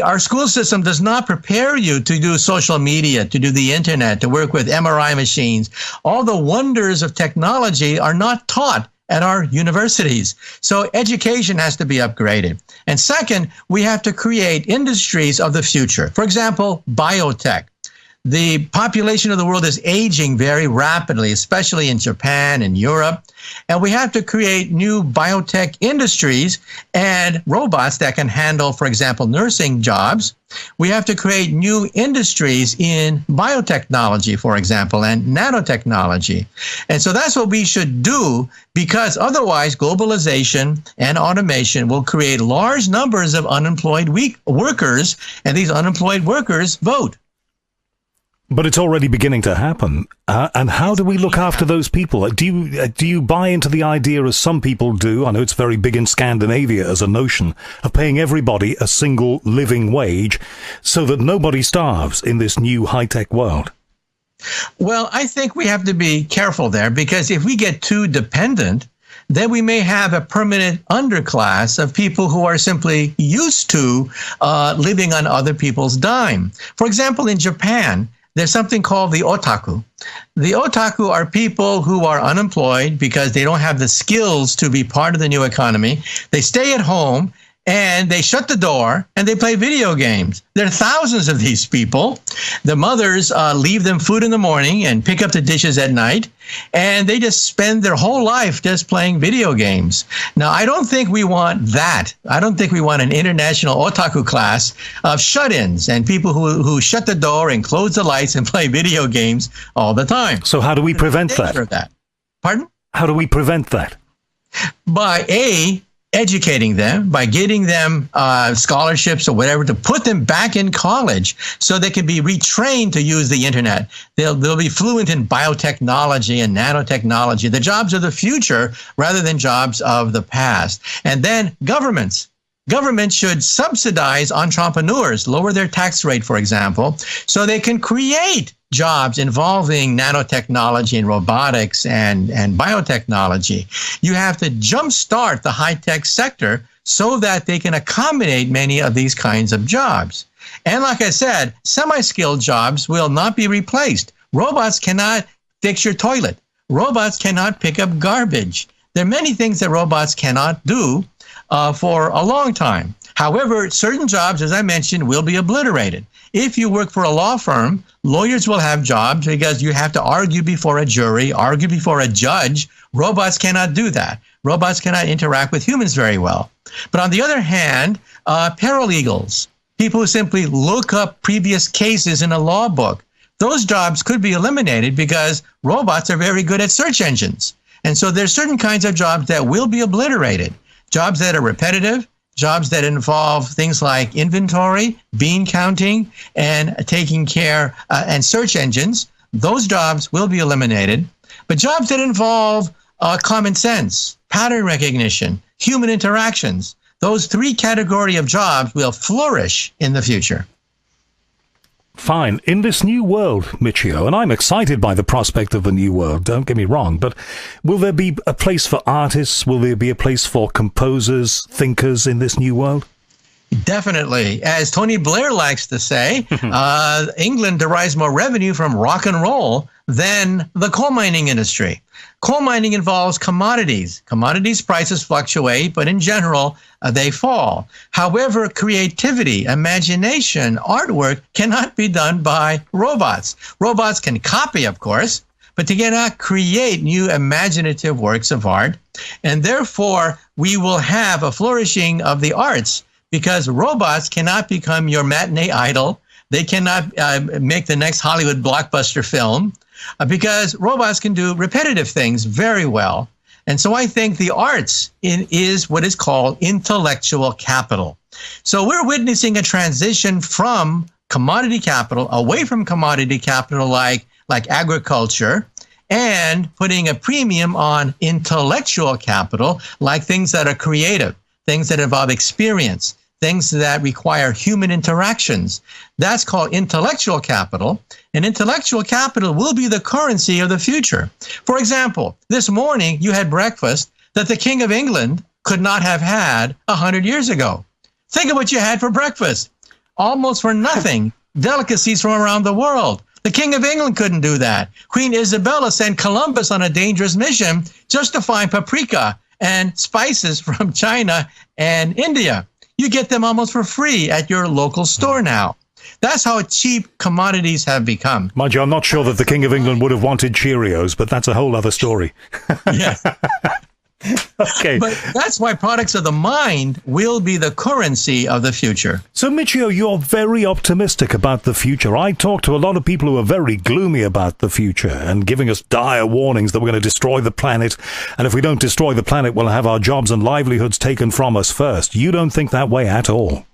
Our school system does not prepare you to do social media, to do the internet, to work with MRI machines. All the wonders of technology are not taught at our universities. So education has to be upgraded. And second, we have to create industries of the future. For example, biotech. The population of the world is aging very rapidly, especially in Japan and Europe. And we have to create new biotech industries and robots that can handle, for example, nursing jobs. We have to create new industries in biotechnology, for example, and nanotechnology. And so that's what we should do, because otherwise globalization and automation will create large numbers of unemployed workers, and these unemployed workers vote. But it's already beginning to happen. And how do we look after those people? Do you buy into the idea, as some people do, I know it's very big in Scandinavia as a notion, of paying everybody a single living wage so that nobody starves in this new high-tech world? Well, I think we have to be careful there, because if we get too dependent, then we may have a permanent underclass of people who are simply used to living on other people's dime. For example, in Japan, there's something called the otaku. The otaku are people who are unemployed because they don't have the skills to be part of the new economy. They stay at home and they shut the door and they play video games. There are thousands of these people. The mothers leave them food in the morning and pick up the dishes at night, and they just spend their whole life just playing video games. Now, I don't think we want that. I don't think we want an international otaku class of shut-ins and people who shut the door and close the lights and play video games all the time. So how do we prevent that? Pardon? How do we prevent that? By educating them, by getting them scholarships or whatever to put them back in college so they can be retrained to use the internet. They'll be fluent in biotechnology and nanotechnology, the jobs of the future rather than jobs of the past. And then governments should subsidize entrepreneurs, lower their tax rate, for example, so they can create jobs involving nanotechnology and robotics and biotechnology. You have to jumpstart the high-tech sector so that they can accommodate many of these kinds of jobs. And like I said, semi-skilled jobs will not be replaced. Robots cannot fix your toilet. Robots cannot pick up garbage. There are many things that robots cannot do for a long time. However, certain jobs, as I mentioned, will be obliterated. If you work for a law firm, lawyers will have jobs because you have to argue before a jury, argue before a judge. Robots cannot do that. Robots cannot interact with humans very well. But on the other hand, paralegals, people who simply look up previous cases in a law book, those jobs could be eliminated because robots are very good at search engines. And so there's certain kinds of jobs that will be obliterated. Jobs that are repetitive, jobs that involve things like inventory, bean counting, and taking care and search engines, those jobs will be eliminated. But jobs that involve common sense, pattern recognition, human interactions, those three categories of jobs will flourish in the future. Fine. In this new world, Michio, and I'm excited by the prospect of a new world, don't get me wrong, but will there be a place for artists? Will there be a place for composers, thinkers in this new world? Definitely. As Tony Blair likes to say, England derives more revenue from rock and roll than the coal mining industry. Coal mining involves commodities. Commodities prices fluctuate, but in general, they fall. However, creativity, imagination, artwork cannot be done by robots. Robots can copy, of course, but they cannot create new imaginative works of art. And therefore, we will have a flourishing of the arts because robots cannot become your matinee idol. They cannot make the next Hollywood blockbuster film because robots can do repetitive things very well. And so I think the arts is what is called intellectual capital. So we're witnessing a transition from commodity capital, away from commodity capital like agriculture, and putting a premium on intellectual capital, like things that are creative, things that involve experience, things that require human interactions. That's called intellectual capital, and intellectual capital will be the currency of the future. For example, this morning you had breakfast that the King of England could not have had 100 years ago. Think of what you had for breakfast. Almost for nothing. Delicacies from around the world. The King of England couldn't do that. Queen Isabella sent Columbus on a dangerous mission just to find paprika and spices from China and India. You get them almost for free at your local store now. That's how cheap commodities have become. Mind you, I'm not sure that the King of England would have wanted Cheerios, but that's a whole other story. Yes. Okay. But that's why products of the mind will be the currency of the future. So, Michio, you're very optimistic about the future. I talk to a lot of people who are very gloomy about the future and giving us dire warnings that we're going to destroy the planet. And if we don't destroy the planet, we'll have our jobs and livelihoods taken from us first. You don't think that way at all?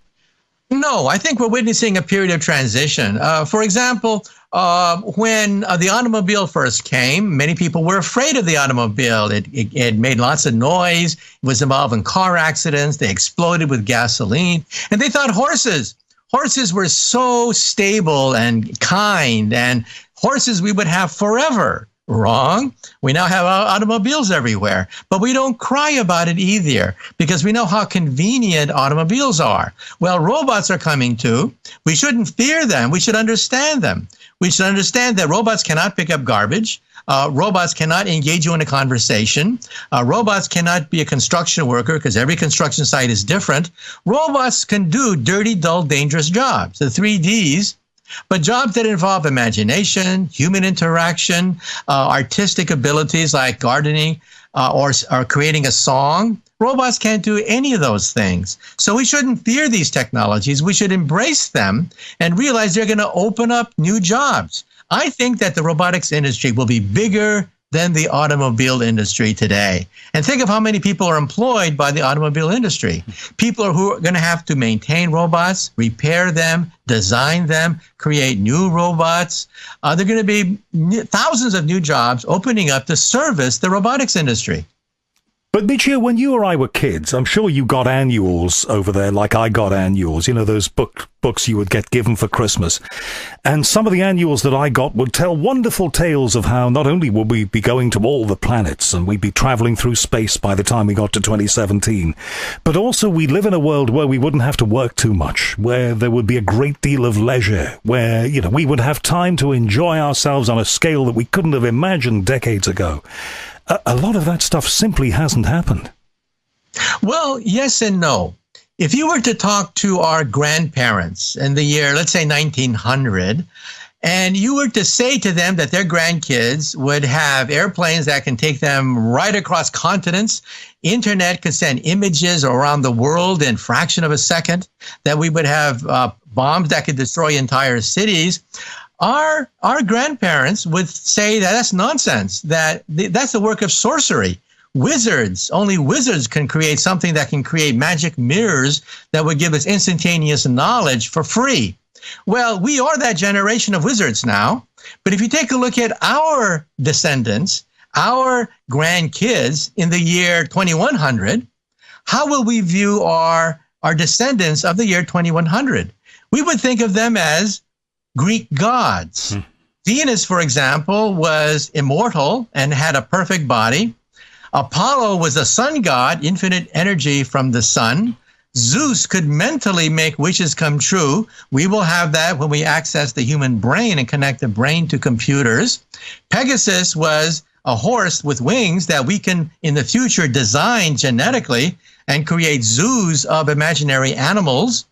No, I think we're witnessing a period of transition. For example, when the automobile first came, many people were afraid of the automobile. It made lots of noise. It was involved in car accidents. They exploded with gasoline. And they thought horses were so stable and kind, and horses we would have forever. Wrong. We now have automobiles everywhere, but we don't cry about it either because we know how convenient automobiles are. Well, robots are coming too. We shouldn't fear them. We should understand them. We should understand that robots cannot pick up garbage. Robots cannot engage you in a conversation. Robots cannot be a construction worker because every construction site is different. Robots can do dirty, dull, dangerous jobs, the 3 Ds. But jobs that involve imagination, human interaction, artistic abilities like gardening or creating a song, robots can't do any of those things. So we shouldn't fear these technologies. We should embrace them and realize they're going to open up new jobs. I think that the robotics industry will be bigger than the automobile industry today. And think of how many people are employed by the automobile industry. People who are going to have to maintain robots, repair them, design them, create new robots. There are going to be thousands of new jobs opening up to service the robotics industry. But, Michio, when you or I were kids, I'm sure you got annuals over there like I got annuals, you know, those books you would get given for Christmas. And some of the annuals that I got would tell wonderful tales of how not only would we be going to all the planets and we'd be traveling through space by the time we got to 2017, but also we live in a world where we wouldn't have to work too much, where there would be a great deal of leisure, where, you know, we would have time to enjoy ourselves on a scale that we couldn't have imagined decades ago. A lot of that stuff simply hasn't happened. Well, yes and no. If you were to talk to our grandparents in the year, let's say 1900, and you were to say to them that their grandkids would have airplanes that can take them right across continents, internet could send images around the world in a fraction of a second, that we would have bombs that could destroy entire cities, our grandparents would say that that's nonsense, that that's the work of sorcery. Wizards, only wizards can create something that can create magic mirrors that would give us instantaneous knowledge for free. Well, we are that generation of wizards now. But if you take a look at our descendants, our grandkids in the year 2100, how will we view our descendants of the year 2100? We would think of them as Greek gods. Venus, for example, was immortal and had a perfect body. Apollo was a sun god, infinite energy from the sun. Zeus could mentally make wishes come true. We will have that when we access the human brain and connect the brain to computers. Pegasus was a horse with wings that we can, in the future, design genetically and create zoos of imaginary animals.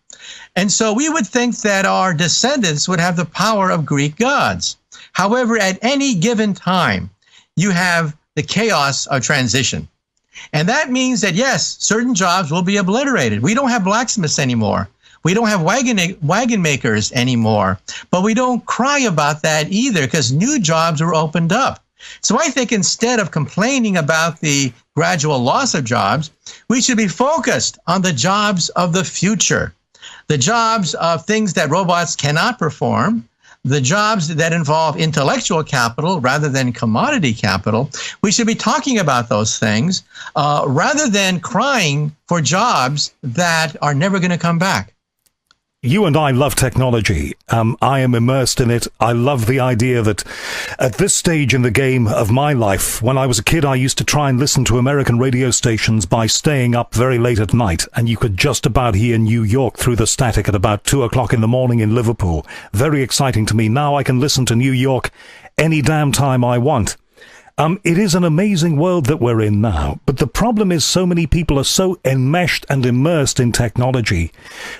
And so we would think that our descendants would have the power of Greek gods. However, at any given time, you have the chaos of transition. And that means that, yes, certain jobs will be obliterated. We don't have blacksmiths anymore. We don't have wagon makers anymore. But we don't cry about that either, because new jobs are opened up. So I think instead of complaining about the gradual loss of jobs, we should be focused on the jobs of the future, the jobs of things that robots cannot perform, the jobs that involve intellectual capital rather than commodity capital. We should be talking about those things rather than crying for jobs that are never going to come back. You and I love technology. I am immersed in it. I love the idea that at this stage in the game of my life, when I was a kid, I used to try and listen to American radio stations by staying up very late at night, and you could just about hear New York through the static at about 2 o'clock in the morning in Liverpool. Very exciting to me. Now I can listen to New York any damn time I want. It is an amazing world that we're in now, but the problem is so many people are so enmeshed and immersed in technology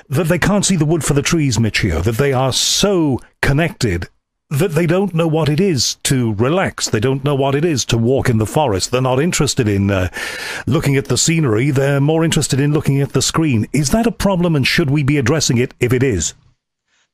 that they can't see the wood for the trees, Michio, that they are so connected that they don't know what it is to relax. They don't know what it is to walk in the forest. They're not interested in looking at the scenery. They're more interested in looking at the screen. Is that a problem, and should we be addressing it if it is?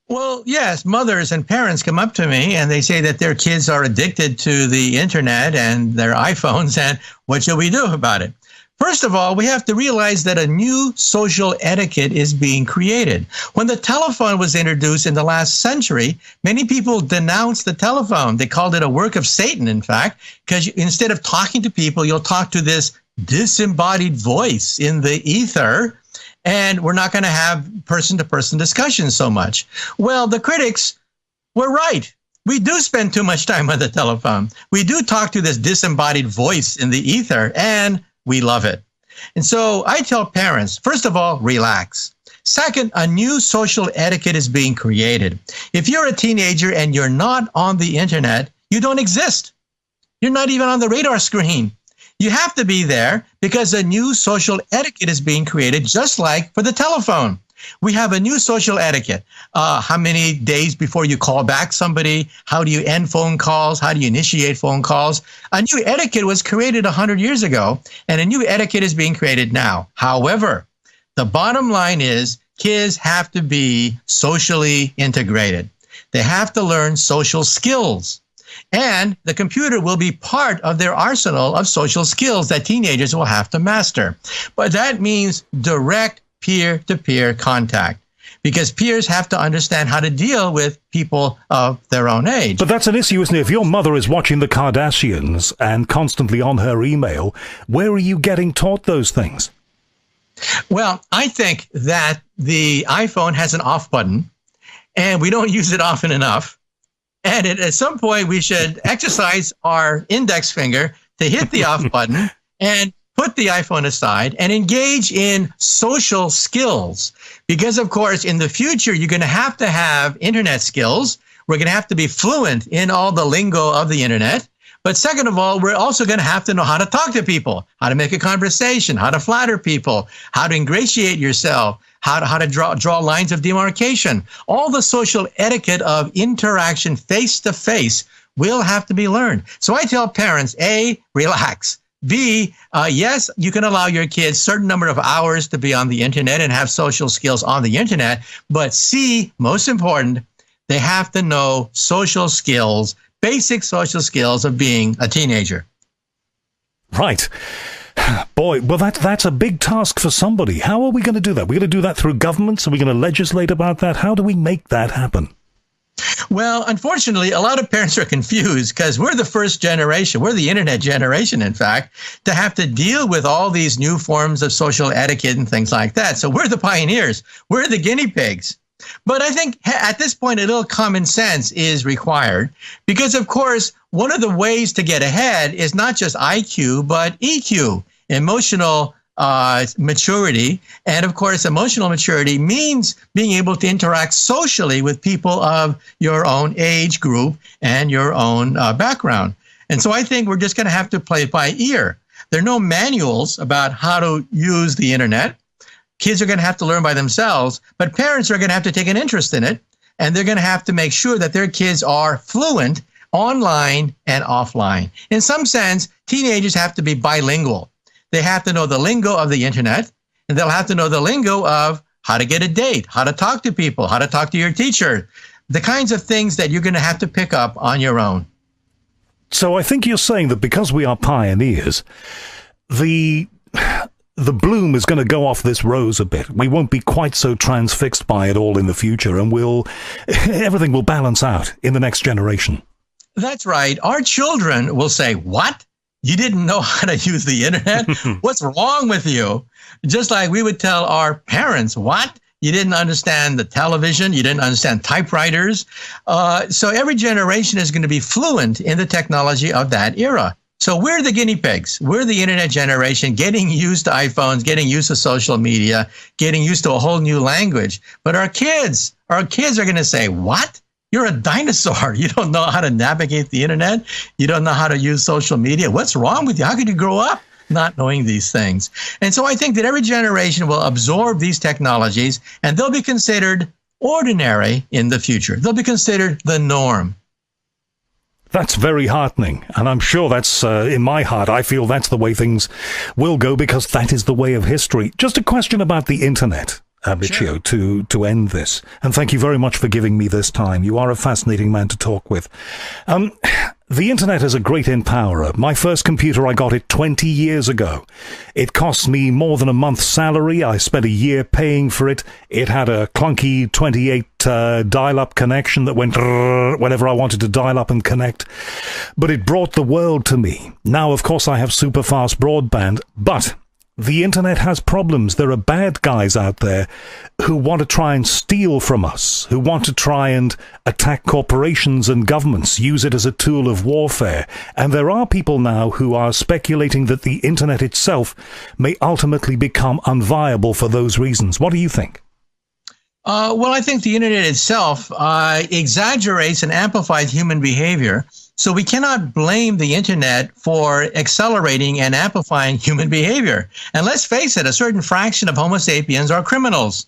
Well, yes, mothers and parents come up to me and they say that their kids are addicted to the internet and their iPhones, and what should we do about it? First of all, we have to realize that a new social etiquette is being created. When the telephone was introduced in the last century, many people denounced the telephone. They called it a work of Satan, in fact, because instead of talking to people, you'll talk to this disembodied voice in the ether, and we're not going to have person-to-person discussions so much. Well, the critics were right. We do spend too much time on the telephone. We do talk to this disembodied voice in the ether, and we love it. And so I tell parents, first of all, relax. Second, a new social etiquette is being created. If you're a teenager and you're not on the internet, you don't exist. You're not even on the radar screen. You have to be there because a new social etiquette is being created, just like for the telephone. We have a new social etiquette. How many days before you call back somebody? How do you end phone calls? How do you initiate phone calls? A new etiquette was created 100 years ago, and a new etiquette is being created now. However, the bottom line is kids have to be socially integrated. They have to learn social skills. And the computer will be part of their arsenal of social skills that teenagers will have to master. But that means direct peer-to-peer contact, because peers have to understand how to deal with people of their own age. But that's an issue, isn't it? If your mother is watching the Kardashians and constantly on her email, where are you getting taught those things? Well, I think that the iPhone has an off button, and we don't use it often enough. And at some point, we should exercise our index finger to hit the off button and put the iPhone aside and engage in social skills. Because, of course, in the future, you're going to have internet skills. We're going to have to be fluent in all the lingo of the internet. But second of all, we're also going to have to know how to talk to people, how to make a conversation, how to flatter people, how to ingratiate yourself, how to draw lines of demarcation. All the social etiquette of interaction face-to-face will have to be learned. So I tell parents, A, relax. B, yes, you can allow your kids a certain number of hours to be on the internet and have social skills on the internet. But C, most important, they have to know social skills, basic social skills of being a teenager. Right. Boy, well, that's a big task for somebody. How are we going to do that? We're going to do that through governments? Are we going to legislate about that? How do we make that happen? Well, unfortunately, a lot of parents are confused because we're the first generation, we're the internet generation, in fact, to have to deal with all these new forms of social etiquette and things like that. So we're the pioneers, we're the guinea pigs. But I think at this point, a little common sense is required because, of course, one of the ways to get ahead is not just IQ, but EQ, emotional maturity. And of course, emotional maturity means being able to interact socially with people of your own age group and your own background. And so I think we're just going to have to play it by ear. There are no manuals about how to use the internet. Kids are going to have to learn by themselves, but parents are going to have to take an interest in it. And they're going to have to make sure that their kids are fluent online and offline. In some sense, teenagers have to be bilingual. They have to know the lingo of the internet, and they'll have to know the lingo of how to get a date, how to talk to people, how to talk to your teacher, the kinds of things that you're going to have to pick up on your own. So I think you're saying that because we are pioneers, the bloom is going to go off this rose a bit. We won't be quite so transfixed by it all in the future, and everything will balance out in the next generation. That's right. Our children will say, "What? You didn't know how to use the internet? What's wrong with you?" Just like we would tell our parents, "What? You didn't understand the television? You didn't understand typewriters?" So every generation is going to be fluent in the technology of that era. So we're the guinea pigs. We're the internet generation, getting used to iPhones, getting used to social media, getting used to a whole new language. But our kids are going to say, "What? You're a dinosaur. You don't know how to navigate the internet. You don't know how to use social media. What's wrong with you? How could you grow up not knowing these things?" And so I think that every generation will absorb these technologies, and they'll be considered ordinary in the future. They'll be considered the norm. That's very heartening, and I'm sure that's, in my heart, I feel that's the way things will go because that is the way of history. Just a question about the internet. Michio, sure. to end this. And thank you very much for giving me this time. You are a fascinating man to talk with. The internet is a great empowerer. My first computer, I got it 20 years ago. It cost me more than a month's salary. I spent a year paying for it. It had a clunky 28 dial-up connection that went whenever I wanted to dial up and connect. But it brought the world to me. Now, of course, I have super fast broadband, but the internet has problems. There are bad guys out there who want to try and steal from us, who want to try and attack corporations and governments, use it as a tool of warfare. And there are people now who are speculating that the internet itself may ultimately become unviable for those reasons. What do you think? Well, I think the internet itself exaggerates and amplifies human behavior. So we cannot blame the internet for accelerating and amplifying human behavior. And let's face it, a certain fraction of Homo sapiens are criminals.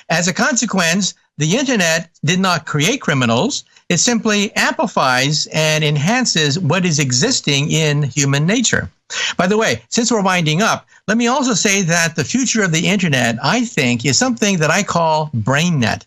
As a consequence, the internet did not create criminals. It simply amplifies and enhances what is existing in human nature. By the way, since we're winding up, let me also say that the future of the internet, I think, is something that I call BrainNet.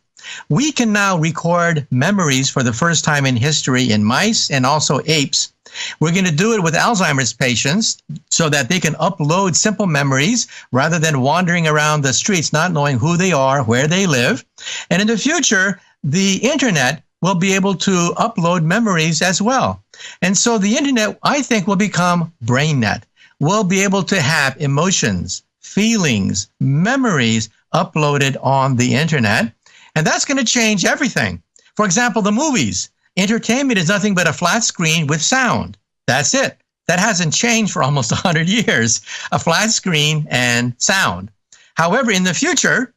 We can now record memories for the first time in history in mice and also apes. We're going to do it with Alzheimer's patients so that they can upload simple memories rather than wandering around the streets not knowing who they are, where they live. And in the future, the internet will be able to upload memories as well. And so the internet, I think, will become BrainNet. We'll be able to have emotions, feelings, memories uploaded on the internet. And that's going to change everything. For example, the movies. Entertainment is nothing but a flat screen with sound. That's it. That hasn't changed for almost 100 years. A flat screen and sound. However, in the future,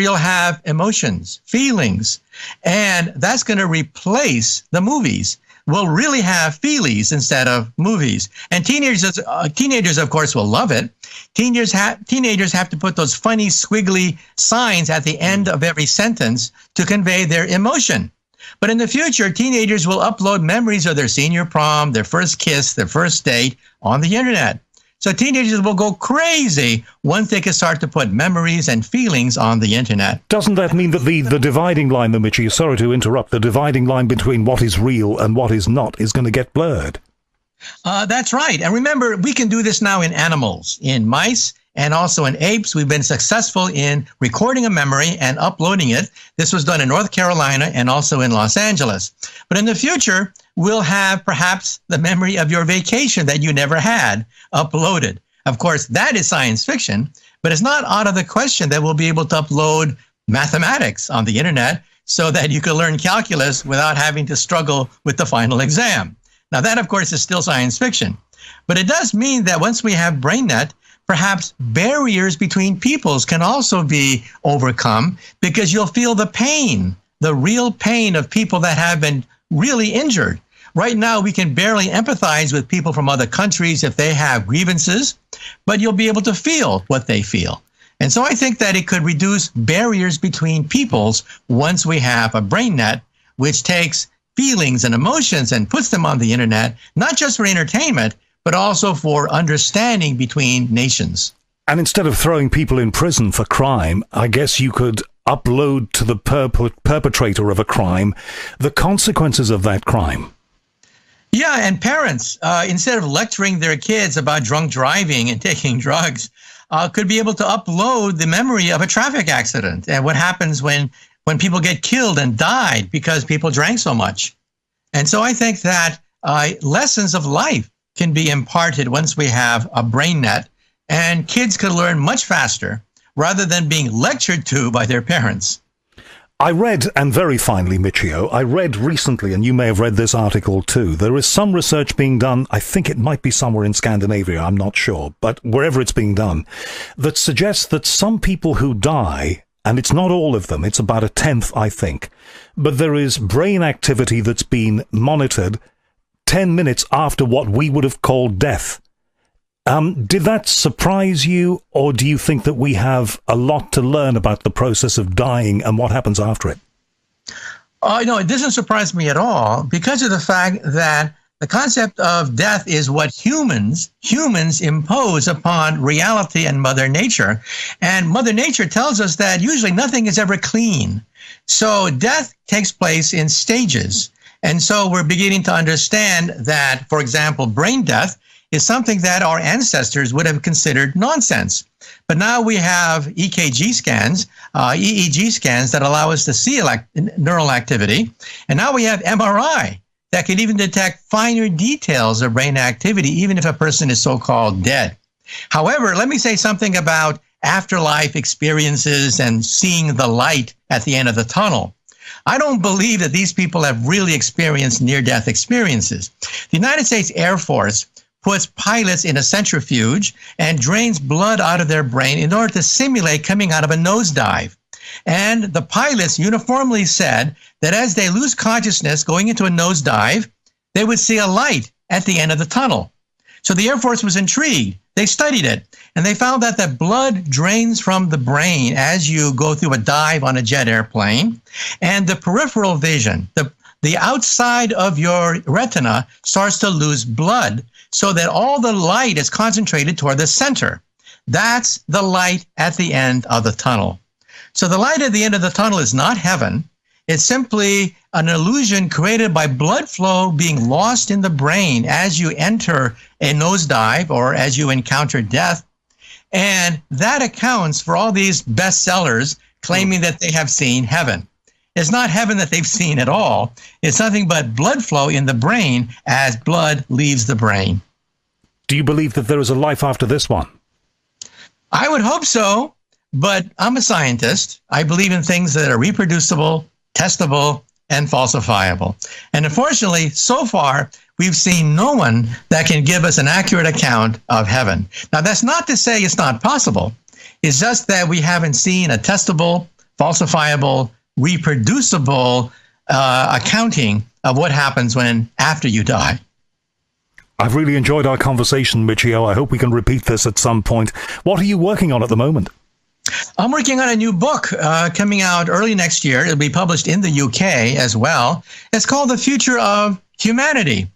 you'll have emotions, feelings, and that's going to replace the movies. We'll really have feelies instead of movies. And teenagers, of course, will love it. Teenagers have to put those funny, squiggly signs at the end of every sentence to convey their emotion. But in the future, teenagers will upload memories of their senior prom, their first kiss, their first date on the internet. So teenagers will go crazy once they can start to put memories and feelings on the internet. Doesn't that mean that the dividing line, Michio, sorry to interrupt, the dividing line between what is real and what is not is going to get blurred? That's right. And remember, we can do this now in animals, in mice, and also in apes. We've been successful in recording a memory and uploading it. This was done in North Carolina and also in Los Angeles. But in the future, we'll have perhaps the memory of your vacation that you never had uploaded. Of course, that is science fiction, but it's not out of the question that we'll be able to upload mathematics on the internet so that you can learn calculus without having to struggle with the final exam. Now, that, of course, is still science fiction. But it does mean that once we have BrainNet, perhaps barriers between peoples can also be overcome because you'll feel the pain, the real pain of people that have been really injured. Right now, we can barely empathize with people from other countries if they have grievances, but you'll be able to feel what they feel. And so I think that it could reduce barriers between peoples once we have a BrainNet, which takes feelings and emotions and puts them on the internet, not just for entertainment, but also for understanding between nations. And instead of throwing people in prison for crime, I guess you could upload to the perpetrator of a crime the consequences of that crime. Yeah, and parents, instead of lecturing their kids about drunk driving and taking drugs, could be able to upload the memory of a traffic accident and what happens when people get killed and died because people drank so much. And so I think that lessons of life can be imparted once we have a BrainNet, and kids could learn much faster rather than being lectured to by their parents. I read, and very finally, Michio, I read recently, and you may have read this article too, there is some research being done, I think it might be somewhere in Scandinavia, I'm not sure, but wherever it's being done, that suggests that some people who die, and it's not all of them, it's about 1/10, I think, but there is brain activity that's been monitored 10 minutes after what we would have called death. Did that surprise you, or do you think that we have a lot to learn about the process of dying and what happens after it? No, it doesn't surprise me at all because of the fact that the concept of death is what humans impose upon reality and Mother Nature. And Mother Nature tells us that usually nothing is ever clean. So death takes place in stages. And so we're beginning to understand that, for example, brain death is something that our ancestors would have considered nonsense. But now we have EKG scans, EEG scans that allow us to see neural activity. And now we have MRI that can even detect finer details of brain activity, even if a person is so-called dead. However, let me say something about afterlife experiences and seeing the light at the end of the tunnel. I don't believe that these people have really experienced near-death experiences. The United States Air Force puts pilots in a centrifuge and drains blood out of their brain in order to simulate coming out of a nosedive. And the pilots uniformly said that as they lose consciousness going into a nosedive, they would see a light at the end of the tunnel. So the Air Force was intrigued. They studied it, and they found that the blood drains from the brain as you go through a dive on a jet airplane, and the peripheral vision, the outside of your retina starts to lose blood so that all the light is concentrated toward the center. That's the light at the end of the tunnel. So the light at the end of the tunnel is not heaven. It's simply an illusion created by blood flow being lost in the brain as you enter a nosedive or as you encounter death. And that accounts for all these bestsellers claiming that they have seen heaven. It's not heaven that they've seen at all. It's nothing but blood flow in the brain as blood leaves the brain. Do you believe that there is a life after this one? I would hope so, but I'm a scientist. I believe in things that are reproducible, testable, and falsifiable. And unfortunately, so far, we've seen no one that can give us an accurate account of heaven. Now, that's not to say it's not possible. It's just that we haven't seen a testable, falsifiable, reproducible accounting of what happens after you die. I've really enjoyed our conversation, Michio. I hope we can repeat this at some point. What are you working on at the moment? I'm working on a new book coming out early next year. It'll be published in the UK as well. It's called The Future of Humanity.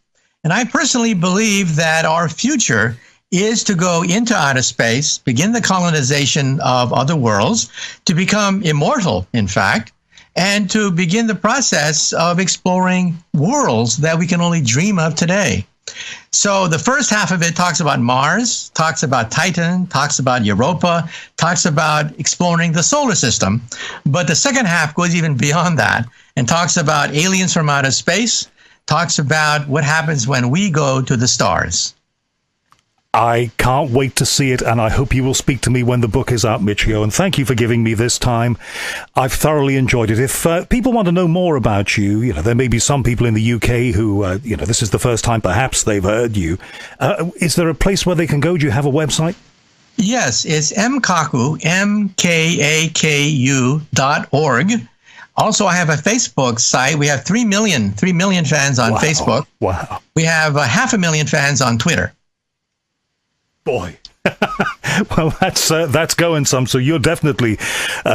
And I personally believe that our future is to go into outer space, begin the colonization of other worlds, to become immortal, in fact, and to begin the process of exploring worlds that we can only dream of today. So the first half of it talks about Mars, talks about Titan, talks about Europa, talks about exploring the solar system. But the second half goes even beyond that and talks about aliens from outer space, talks about what happens when we go to the stars. I can't wait to see it, and I hope you will speak to me when the book is out, Michio, and thank you for giving me this time. I've thoroughly enjoyed it. If people want to know more about you, there may be some people in the UK who, this is the first time perhaps they've heard you. Is there a place where they can go? Do you have a website? Yes, it's mkaku, mkaku.org. Also, I have a Facebook site. We have 3 million fans on Facebook. Wow. We have 500,000 fans on Twitter. Boy. Well, that's going some. So you're definitely,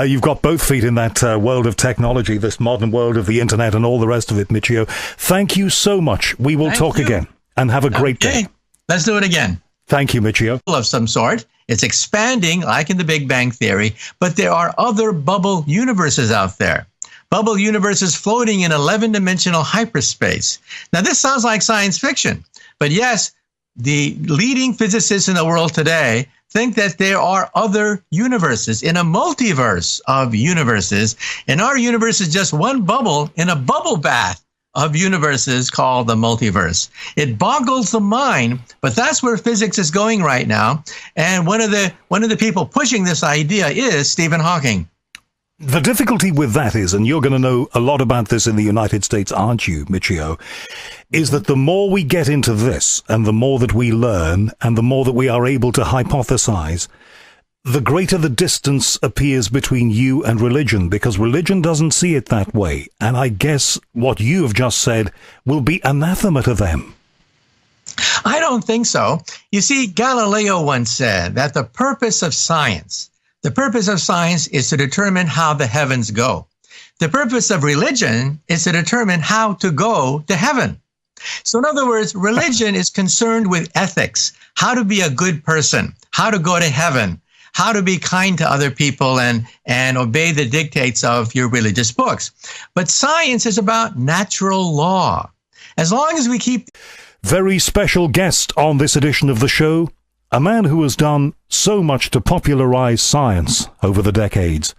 you've got both feet in that world of technology, this modern world of the internet and all the rest of it, Michio. Thank you so much. We will talk again, and have a great day. Let's do it again. Thank you, Michio. Of some sort. It's expanding like in the Big Bang Theory, but there are other bubble universes out there. Bubble universes floating in 11-dimensional hyperspace. Now, this sounds like science fiction, but yes, the leading physicists in the world today think that there are other universes in a multiverse of universes. And our universe is just one bubble in a bubble bath of universes called the multiverse. It boggles the mind, but that's where physics is going right now. And one of the people pushing this idea is Stephen Hawking. The difficulty with that is, and you're going to know a lot about this in the United States, aren't you, Michio, is that the more we get into this and the more that we learn and the more that we are able to hypothesize, the greater the distance appears between you and religion, because religion doesn't see it that way. And I guess what you have just said will be anathema to them. I don't think so. You see, Galileo once said that the purpose of science is to determine how the heavens go. The purpose of religion is to determine how to go to heaven. So in other words, religion is concerned with ethics, how to be a good person, how to go to heaven, how to be kind to other people and obey the dictates of your religious books. But science is about natural law. As long as we keep... Very special guest on this edition of the show, a man who has done so much to popularize science over the decades.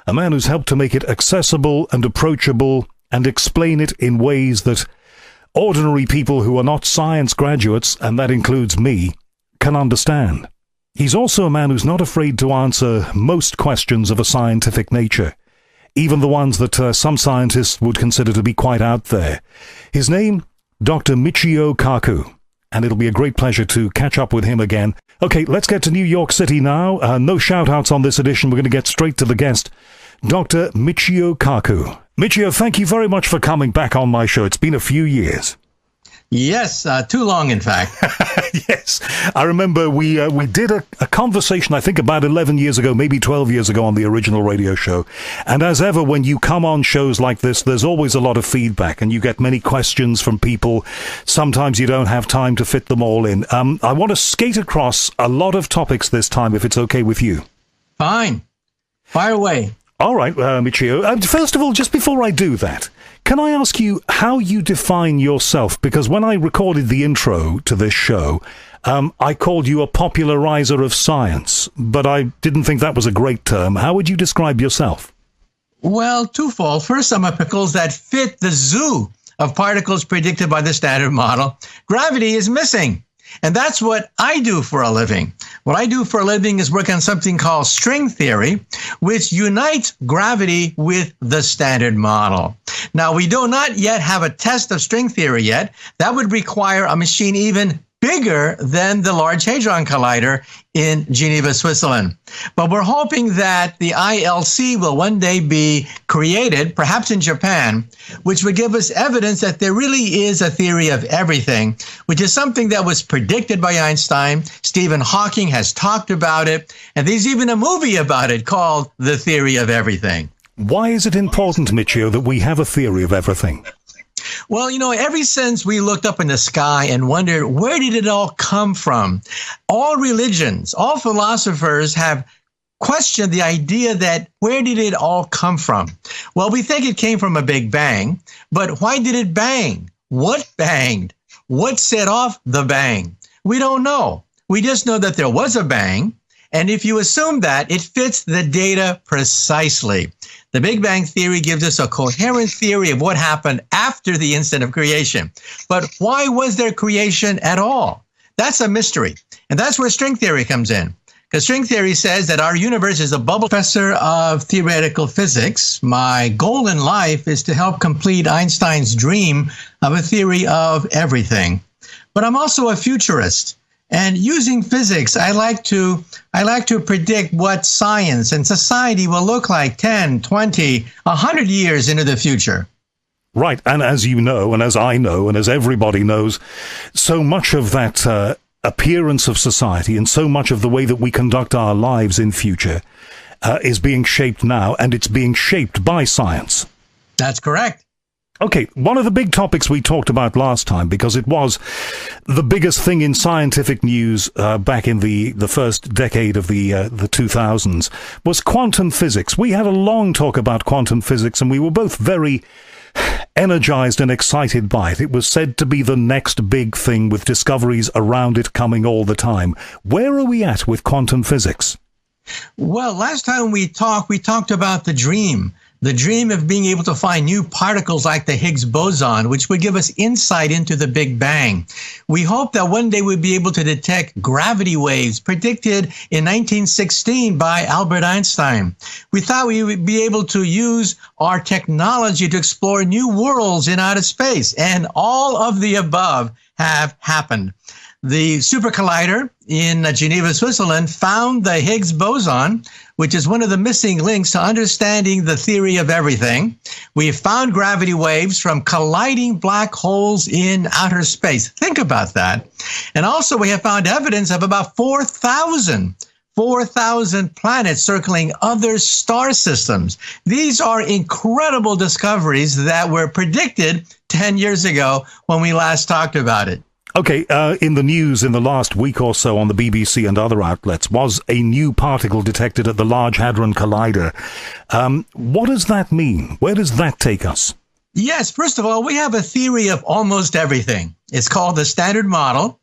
A man who's helped to make it accessible and approachable and explain it in ways that ordinary people who are not science graduates, and that includes me, can understand. He's also a man who's not afraid to answer most questions of a scientific nature, even the ones that some scientists would consider to be quite out there. His name, Dr. Michio Kaku. And it'll be a great pleasure to catch up with him again. Okay, let's get to New York City now. No shout-outs on this edition. We're going to get straight to the guest, Dr. Michio Kaku. Michio, thank you very much for coming back on my show. It's been a few years. Yes, too long, in fact. Yes, I remember we did a conversation, I think about 11 years ago, maybe 12 years ago on the original radio show. And as ever, when you come on shows like this, there's always a lot of feedback and you get many questions from people. Sometimes you don't have time to fit them all in. I want to skate across a lot of topics this time, if it's okay with you. Fine. Fire away. All right, Michio. First of all, just before I do that, can I ask you how you define yourself? Because when I recorded the intro to this show, I called you a popularizer of science, but I didn't think that was a great term. How would you describe yourself? Well, twofold. First, I'm a particles that fit the zoo of particles predicted by the Standard Model. Gravity is missing. And that's what I do for a living. What I do for a living is work on something called string theory, which unites gravity with the Standard Model. Now, we do not yet have a test of string theory yet. That would require a machine even bigger than the Large Hadron Collider in Geneva, Switzerland. But we're hoping that the ILC will one day be created, perhaps in Japan, which would give us evidence that there really is a theory of everything, which is something that was predicted by Einstein. Stephen Hawking has talked about it, and there's even a movie about it called The Theory of Everything. Why is it important, Michio, that we have a theory of everything? Well, ever since we looked up in the sky and wondered, where did it all come from? All religions, all philosophers have questioned the idea that where did it all come from? Well, we think it came from a big bang, but why did it bang? What banged? what set off the bang? We don't know. We just know that there was a bang. And if you assume that, it fits the data precisely. The Big Bang Theory gives us a coherent theory of what happened after the instant of creation. But why was there creation at all? That's a mystery. And that's where string theory comes in. Because string theory says that our universe is a bubble. Professor of theoretical physics, my goal in life is to help complete Einstein's dream of a theory of everything. But I'm also a futurist. And using physics, I like to predict what science and society will look like 10, 20, 100 years into the future. Right. And as you know, and as I know, and as everybody knows, so much of that appearance of society and so much of the way that we conduct our lives in future is being shaped now, and it's being shaped by science. That's correct. Okay, one of the big topics we talked about last time, because it was the biggest thing in scientific news back in the first decade of the 2000s, was quantum physics. We had a long talk about quantum physics, and we were both very energized and excited by it. It was said to be the next big thing, with discoveries around it coming all the time. Where are we at with quantum physics? Well, last time we talked about the dream of being able to find new particles like the Higgs boson, which would give us insight into the Big Bang. We hope that one day we'll be able to detect gravity waves predicted in 1916 by Albert Einstein. We thought we would be able to use our technology to explore new worlds in outer space, and all of the above have happened. The Super Collider in Geneva, Switzerland, found the Higgs boson, which is one of the missing links to understanding the theory of everything. We have found gravity waves from colliding black holes in outer space. Think about that. And also we have found evidence of about 4,000 planets circling other star systems. These are incredible discoveries that were predicted 10 years ago when we last talked about it. Okay, in the news in the last week or so on the BBC and other outlets was a new particle detected at the Large Hadron Collider. What does that mean? Where does that take us? Yes, first of all, we have a theory of almost everything. It's called the Standard Model.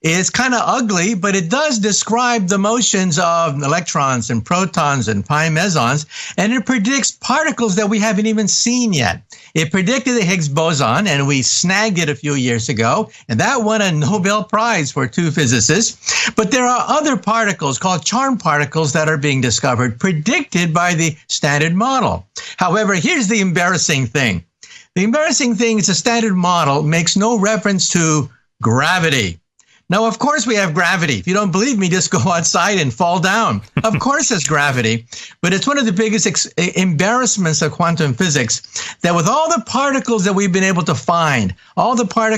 It's kind of ugly, but it does describe the motions of electrons and protons and pi mesons, and it predicts particles that we haven't even seen yet. It predicted the Higgs boson, and we snagged it a few years ago, and that won a Nobel Prize for 2 physicists. But there are other particles called charm particles that are being discovered, predicted by the Standard Model. However, here's the embarrassing thing. The embarrassing thing is the Standard Model makes no reference to gravity. Now, of course, we have gravity. If you don't believe me, just go outside and fall down. Of course, there's gravity. But it's one of the biggest embarrassments of quantum physics that with all the particles that we've been able to find, all the particles